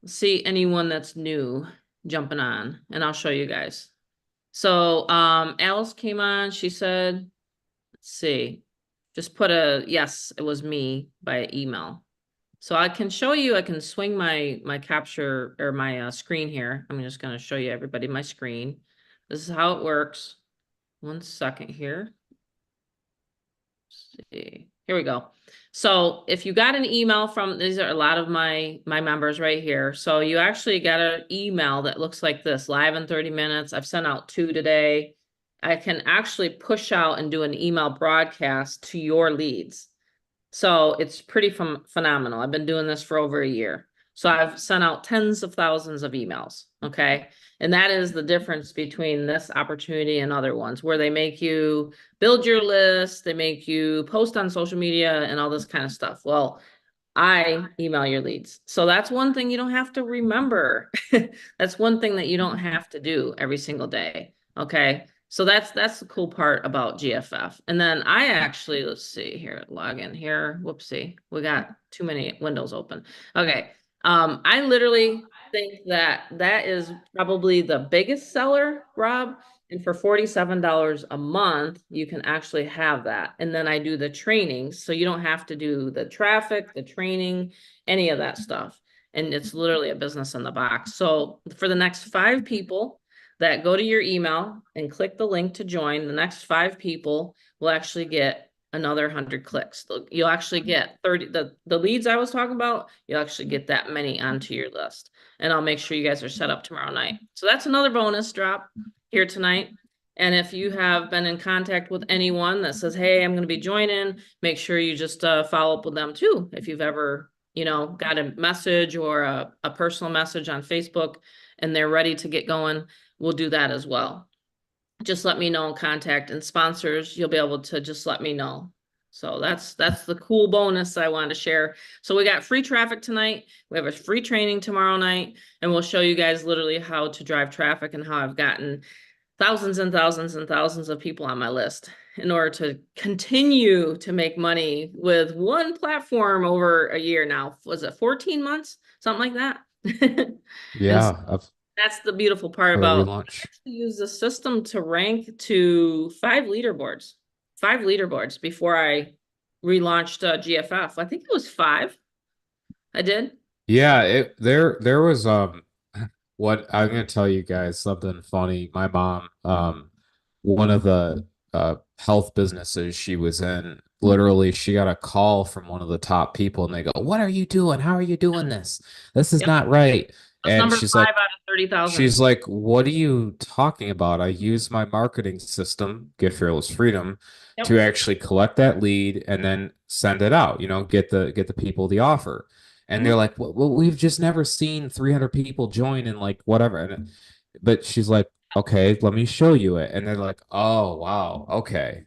see anyone that's new jumping on, and I'll show you guys. So Alice came on, she said, let's see, just put a yes, it was me by email. So I can show you, I can swing my capture or my screen here. I'm just going to show you everybody my screen. This is how it works. 1 second here. Let's see. Here we go. So if you got an email from, these are a lot of my members right here. So you actually got an email that looks like this, live in 30 minutes. I've sent out 2 today. I can actually push out and do an email broadcast to your leads. So it's pretty phenomenal. I've been doing this for over a year. So I've sent out tens of thousands of emails. Okay. And that is the difference between this opportunity and other ones where they make you build your list, they make you post on social media and all this kind of stuff. Well, I email your leads. So that's one thing you don't have to remember. That's one thing that you don't have to do every single day. Okay. So that's the cool part about GFF. And then I actually, let's see here, log in here. Whoopsie. We got too many windows open. Okay. I literally think that that is probably the biggest seller, Rob. And for $47 a month, you can actually have that. And then I do the trainings. So you don't have to do the traffic, the training, any of that stuff. And it's literally a business in the box. So for the next 5 people that go to your email and click the link to join, the next 5 people will actually get another 100 clicks. You'll actually get 30, the leads I was talking about, you'll actually get that many onto your list. And I'll make sure you guys are set up tomorrow night. So that's another bonus drop here tonight. And if you have been in contact with anyone that says, hey, I'm going to be joining, make sure you just follow up with them too. If you've ever, got a message or a personal message on Facebook and they're ready to get going, we'll do that as well. Just let me know, contact and sponsors, you'll be able to just let me know. So that's the cool bonus I wanted to share. So we got free traffic tonight. We have a free training tomorrow night, and we'll show you guys literally how to drive traffic and how I've gotten thousands and thousands and thousands of people on my list in order to continue to make money with one platform over a year now. Was it 14 months? Something like that. And so Yeah, that's the beautiful part for the about relaunch. use the system to rank to 5 leaderboards before I relaunched GFF. I think it was 5. I did. Yeah, there was what I'm gonna tell you guys something funny. My mom, one of the health businesses she was in, literally she got a call from one of the top people and they go, "What are you doing? How are you doing this? This is Yep. not right." That's And number 5 out of 30,000. she's like, "What are you talking about? I use my marketing system, Get Fearless Freedom, to Yep. actually collect that lead and then send it out, get the people the offer." And they're Mhm. like, well, we've just never seen 300 people join and like whatever. But she's like, okay, let me show you it. And they're like, oh, wow, okay,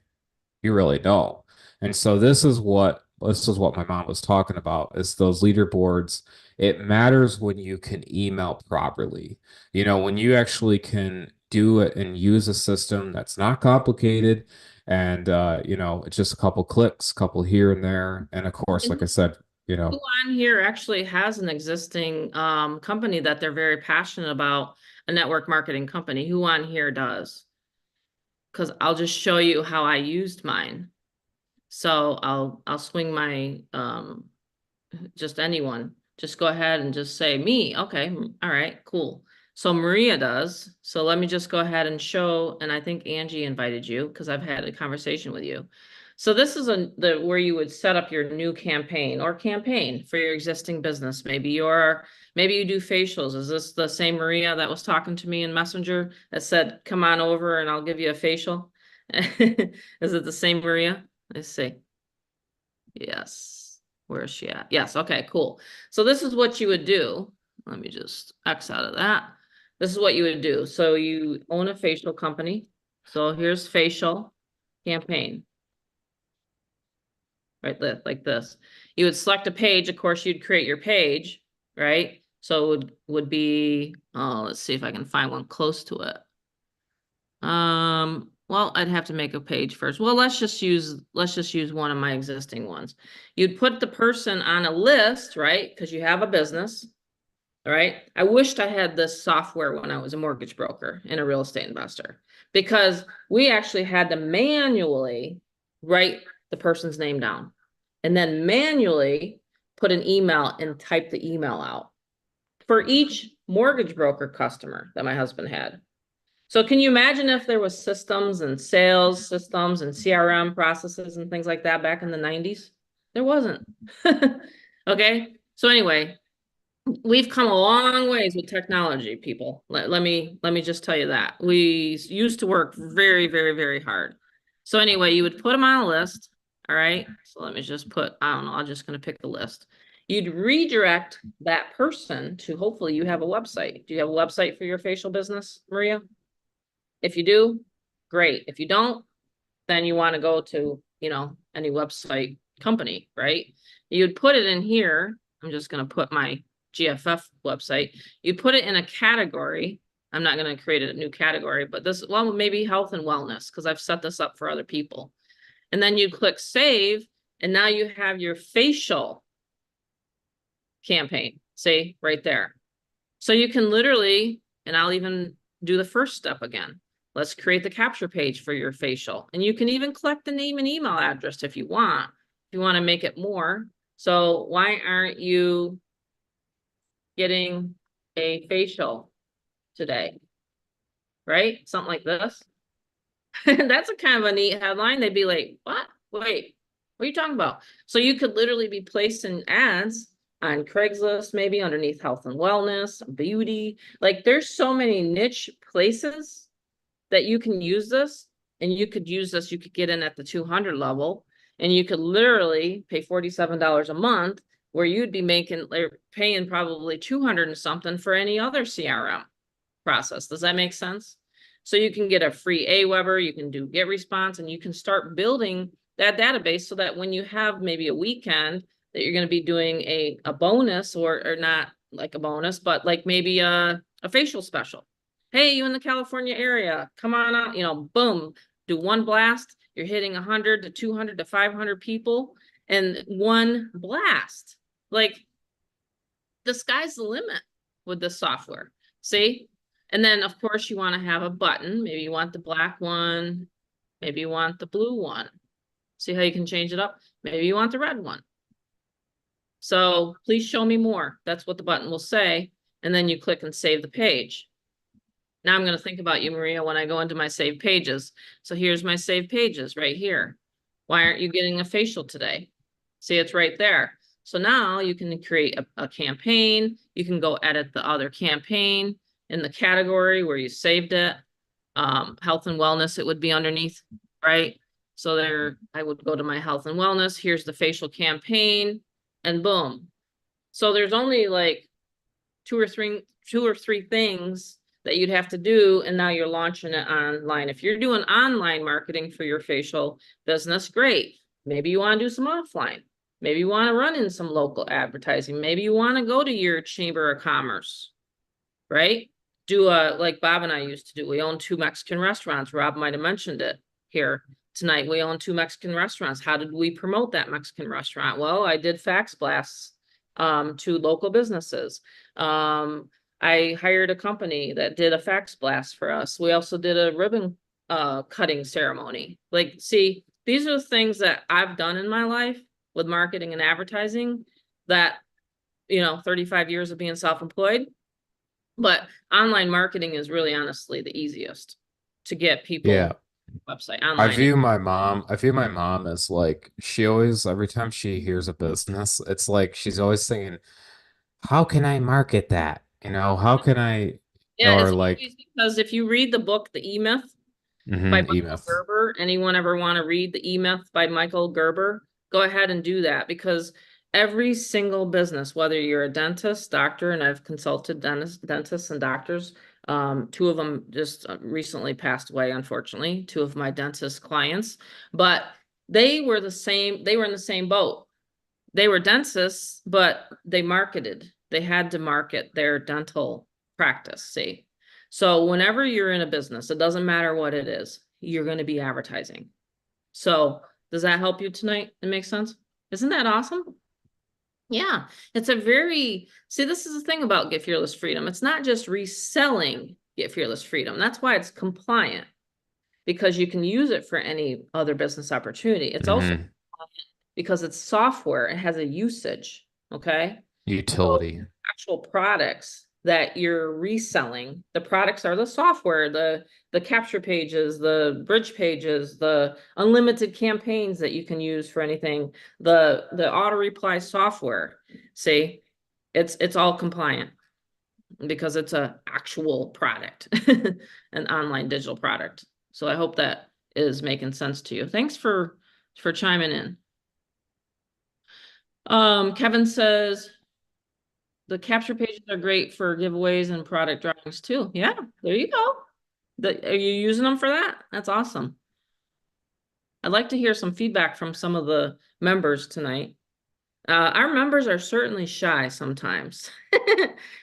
you really know. And so this is what my mom was talking about is those leaderboards. It matters when you can email properly. When you actually can do it and use a system that's not complicated and it's just a couple clicks, couple here and there. And of course, like I And said, who on here actually has an existing company that they're very passionate about, a network marketing company? Who on here does? Because I'll just show you how I used mine. So I'll swing my just anyone. Just go ahead and just say me. Okay. All right, cool. So Maria does. So let me just go ahead and show, and I think Angie invited you because I've had a conversation with you. So this is the where you would set up your new campaign for your existing business. Maybe you do facials. Is this the same Maria that was talking to me in Messenger that said, come on over and I'll give you a facial? Is it the same Maria? Let's see. Yes. Where is she at? Yes. Okay, cool. So this is what you would do. Let me just X out of that. This is what you would do. So you own a facial company. So here's facial campaign, right? Like this. You would select a page. Of course, you'd create your page, right? So it would be, oh, let's see if I can find one close to it. Well, I'd have to make a page first. Well, let's just use one of my existing ones. You'd put the person on a list, right? Because you have a business. All right. I wished I had this software when I was a mortgage broker and a real estate investor because we actually had to manually write the person's name down and then manually put an email and type the email out for each mortgage broker customer that my husband had. So can you imagine if there was systems and sales systems and CRM processes and things like that back in the 90s? There wasn't. Okay. So anyway, we've come a long ways with technology, people. Let me just tell you that. We used to work very, very, very hard. So anyway, you would put them on a list. All right. So let me just put, I don't know, I'm just going to pick the list. You'd redirect that person to hopefully you have a website. Do you have a website for your facial business, Maria? If you do, great. If you don't, then you want to go to, any website company, right? You'd put it in here. I'm just going to put my GFF website. You put it in a category. I'm not going to create a new category, but this, well, maybe health and wellness, because I've set this up for other people. And then you click save, and now you have your facial campaign, see right there. So you can literally, and I'll even do the first step again. Let's create the capture page for your facial. And you can even collect the name and email address if you want to make it more. So why aren't you getting a facial today? Right? Something like this. That's a kind of a neat headline. They'd be like, what? Wait, what are you talking about? So you could literally be placing ads on Craigslist, maybe underneath health and wellness, beauty. Like there's so many niche places that you can use this, and you could use this. You could get in at the 200 level, and you could literally pay $47 a month, where you'd be paying probably 200 and something for any other CRM process. Does that make sense? So you can get a free Aweber, you can do get response, and you can start building that database so that when you have maybe a weekend that you're going to be doing a bonus, or not like a bonus, but like maybe a facial special. Hey, you in the California area, come on out, boom, do one blast. You're hitting 100 to 200 to 500 people and one blast. Like the sky's the limit with this software. See? And then of course you want to have a button. Maybe you want the black one. Maybe you want the blue one. See how you can change it up? Maybe you want the red one. So please show me more. That's what the button will say. And then you click and save the page. Now I'm going to think about you, Maria, when I go into my saved pages. So here's my saved pages right here. Why aren't you getting a facial today? See, it's right there. So now you can create a campaign. You can go edit the other campaign in the category where you saved it. Health and wellness, it would be underneath, right? So there, I would go to my health and wellness. Here's the facial campaign, and boom. So there's only like two or three things that you'd have to do, and now you're launching it online. If you're doing online marketing for your facial business, great. Maybe you want to do some offline. Maybe you want to run in some local advertising. Maybe you want to go to your chamber of commerce, right? Do like Bob and I used to do. We own 2 Mexican restaurants. Rob might have mentioned it here tonight. We own 2 Mexican restaurants. How did we promote that Mexican restaurant? Well, I did fax blasts to local businesses. I hired a company that did a fax blast for us. We also did a ribbon cutting ceremony. Like, see, these are the things that I've done in my life with marketing and advertising that, 35 years of being self-employed. But online marketing is really honestly the easiest to get people. Yeah. Website I online. view my mom as like, she always, every time she hears a business, it's like she's always thinking, how can I market that? How can I, Yeah, or it's like, always because if you read the book, The E-Myth by Michael E-myth. Gerber, anyone ever want to read The E-Myth by Michael Gerber, go ahead and do that, because every single business, whether you're a dentist, doctor, and I've consulted dentists and doctors, 2 of them just recently passed away, unfortunately, 2 of my dentist clients, but they were in the same boat. They were dentists, but they had to market their dental practice, see? So whenever you're in a business, it doesn't matter what it is, you're going to be advertising. So does that help you tonight? It makes sense? Isn't that awesome? Yeah, it's see, this is the thing about Get Fearless Freedom. It's not just reselling Get Fearless Freedom. That's why it's compliant, because you can use it for any other business opportunity. It's also because it's software, it has a usage, okay? So Utility. actual products that you're reselling. The products are the software, the capture pages, the bridge pages, the unlimited campaigns that you can use for anything, the auto reply software. See, it's all compliant because it's a actual product, an online digital product. So I hope that is making sense to you. Thanks for chiming in. Kevin says the capture pages are great for giveaways and product drawings too. Yeah, there you go. Are you using them for that? That's awesome. I'd like to hear some feedback from some of the members tonight. Our members are certainly shy sometimes.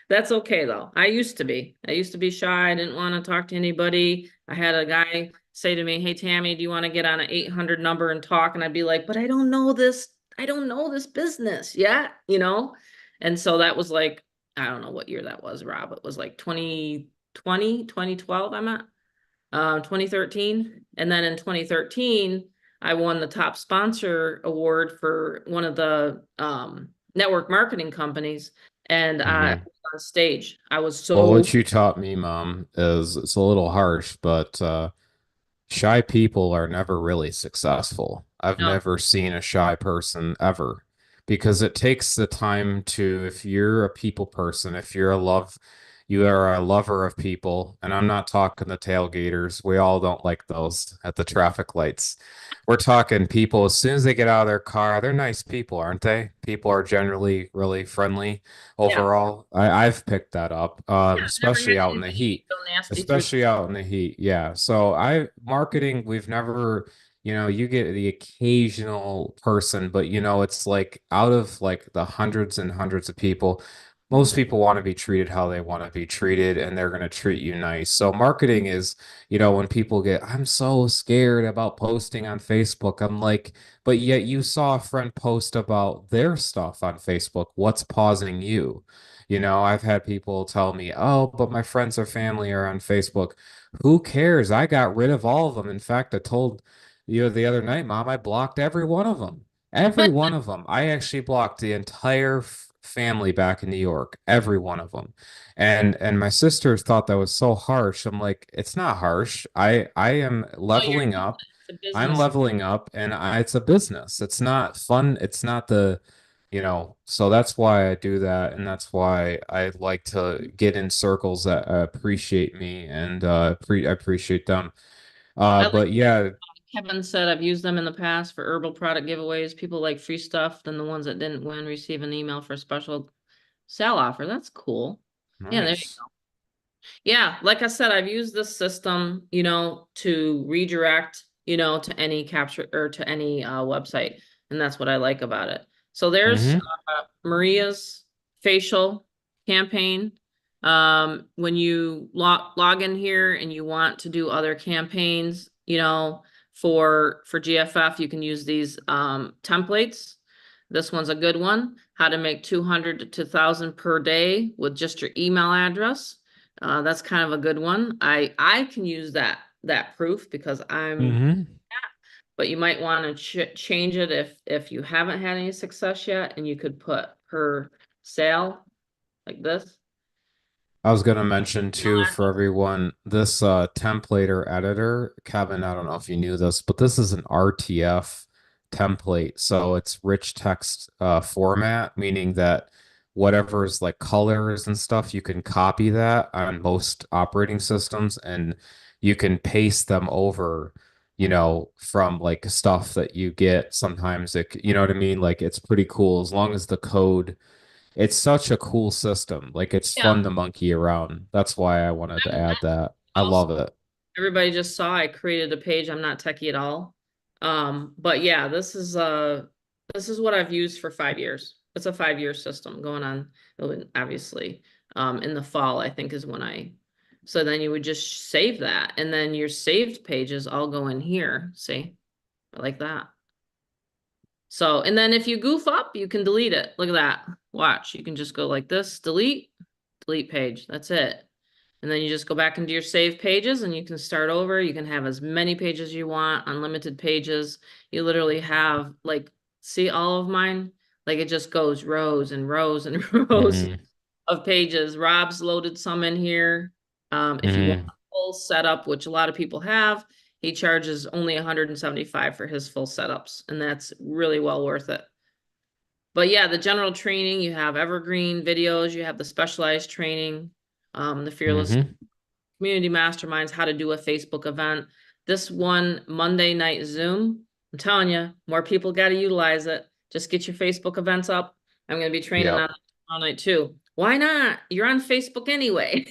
That's okay though. I used to be. I used to be shy. I didn't want to talk to anybody. I had a guy say to me, "Hey Tammy, do you want to get on an 800 number and talk?" And I'd be like, "But I don't know this. I don't know this business yet, you know?" And so that was like, I don't know what year that was, Rob. It was like 2020, 2012. I'm at 2013. And then in 2013, I won the top sponsor award for one of the network marketing companies. And I Hmm. was on stage. I was Well, so, what you taught me, Mom, is it's a little harsh, but shy people are never really successful. I've no, never seen a shy person ever because it takes the time to, if you're a people person, if you are a lover of people, and I'm not talking the tailgaters. We all don't like those at the traffic lights. We're talking people, as soon as they get out of their car, they're nice people, aren't they? People are generally really friendly yeah. overall. I've picked that up, Yeah, I've never especially had out in the anybody heat. feel nasty through. Especially out in the heat. Yeah. So marketing, we've never, you get the occasional person, but it's like out of like the hundreds and hundreds of people, most people want to be treated how they want to be treated and they're going to treat you nice. So marketing is, when people get, I'm so scared about posting on Facebook. I'm like, but yet you saw a friend post about their stuff on Facebook. What's pausing you? I've had people tell me, oh, but my friends or family are on Facebook. Who cares? I got rid of all of them. In fact, I told you the other night, Mom, I blocked every one of them. Every one of them. I actually blocked the entire family back in New York, every one of them. And my sisters thought that was so harsh. I'm like, it's not harsh. I am Well, you're leveling using up. it to I'm business. leveling up and it's a business. It's not fun. It's not so that's why I do that. And that's why I like to get in circles that appreciate me and I appreciate them. I like But yeah, Kevin said I've used them in the past for herbal product giveaways. People like free stuff. Then the ones that didn't win receive an email for a special sale offer. That's cool. Yeah, there you nice. go. Yeah, like I said, I've used this system, to redirect, to any capture or to any website. And that's what I like about it. So there's Mm-hmm. Maria's facial campaign. When you log in here and you want to do other campaigns, for GFF, you can use these templates. This one's a good one. How to make 200 to 1,000 per day with just your email address. That's kind of a good one. I can use that proof because Mm-hmm. but you might want to change it if you haven't had any success yet, and you could put per sale like this. I was going to mention Email too for address. everyone this template or editor, Kevin, I don't know if you knew this, but this is an RTF template. So it's rich text format, meaning that whatever is like colors and stuff, you can copy that on most operating systems and you can paste them over, from like stuff that you get. Sometimes you know what I mean? Like it's pretty cool as long as the code it's such a cool system. Like it's Yeah. fun to monkey around. That's why I wanted to I'm add that. I also love it. everybody just saw I created a page. I'm not techie at all. But yeah, this is what I've used for 5 years. It's a 5 year system going on, obviously. In the fall, I think is when so then you would just save that, and then your saved pages all go in here. See, like that. So, and then if you goof up, you can delete it. Look at that. Watch, you can just go like this, delete page. That's it. And then you just go back into your saved pages and you can start over. You can have as many pages you want, unlimited pages. You literally have like, see all of mine? Like it just goes rows and rows and rows. Hmm. of pages. Rob's loaded some in here. If you want Mm, a full setup, which a lot of people have, he charges only 175 for his full setups, and that's really well worth it. But yeah, the general training, you have evergreen videos, you have the specialized training, the fearless mm-hmm. community masterminds, how to do a Facebook event. This one Monday night Zoom, I'm telling you, more people got to utilize it. Just get your Facebook events up. I'm going to be training on Yep. it tomorrow night too. Why not? You're on Facebook anyway.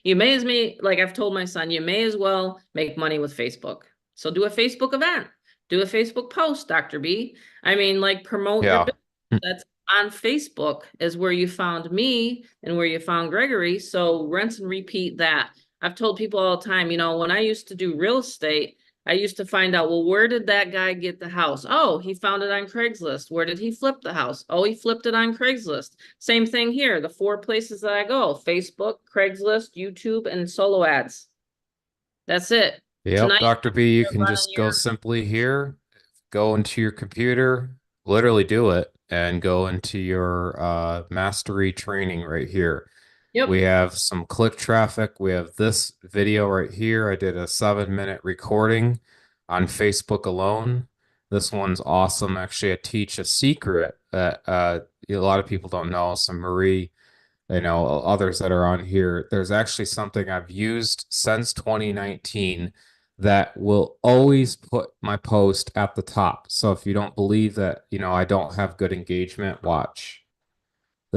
You may as me like I've told my son, you may as well make money with Facebook. So do a Facebook event, do a Facebook post, Dr. B. I mean, like promote your Yeah. business. That's on Facebook is where you found me and where you found Gregory. So rinse and repeat that. I've told people all the time, when I used to do real estate, I used to find out, well, where did that guy get the house? Oh, he found it on Craigslist. Where did he flip the house? Oh, he flipped it on Craigslist. Same thing here. The 4 places that I go, Facebook, Craigslist, YouTube, and solo ads. That's it. Yep, Tonight, Dr. B, you you're can running just go your, simply here, go into your computer, literally do it, and go into your mastery training right here. yep. We have some click traffic. We have this video right here. I did a 7-minute recording on Facebook alone. This one's awesome. Actually, I teach a secret that a lot of people don't know. So Marie, others that are on here, there's actually something I've used since 2019 that will always put my post at the top. So if you don't believe that, I don't have good engagement, watch.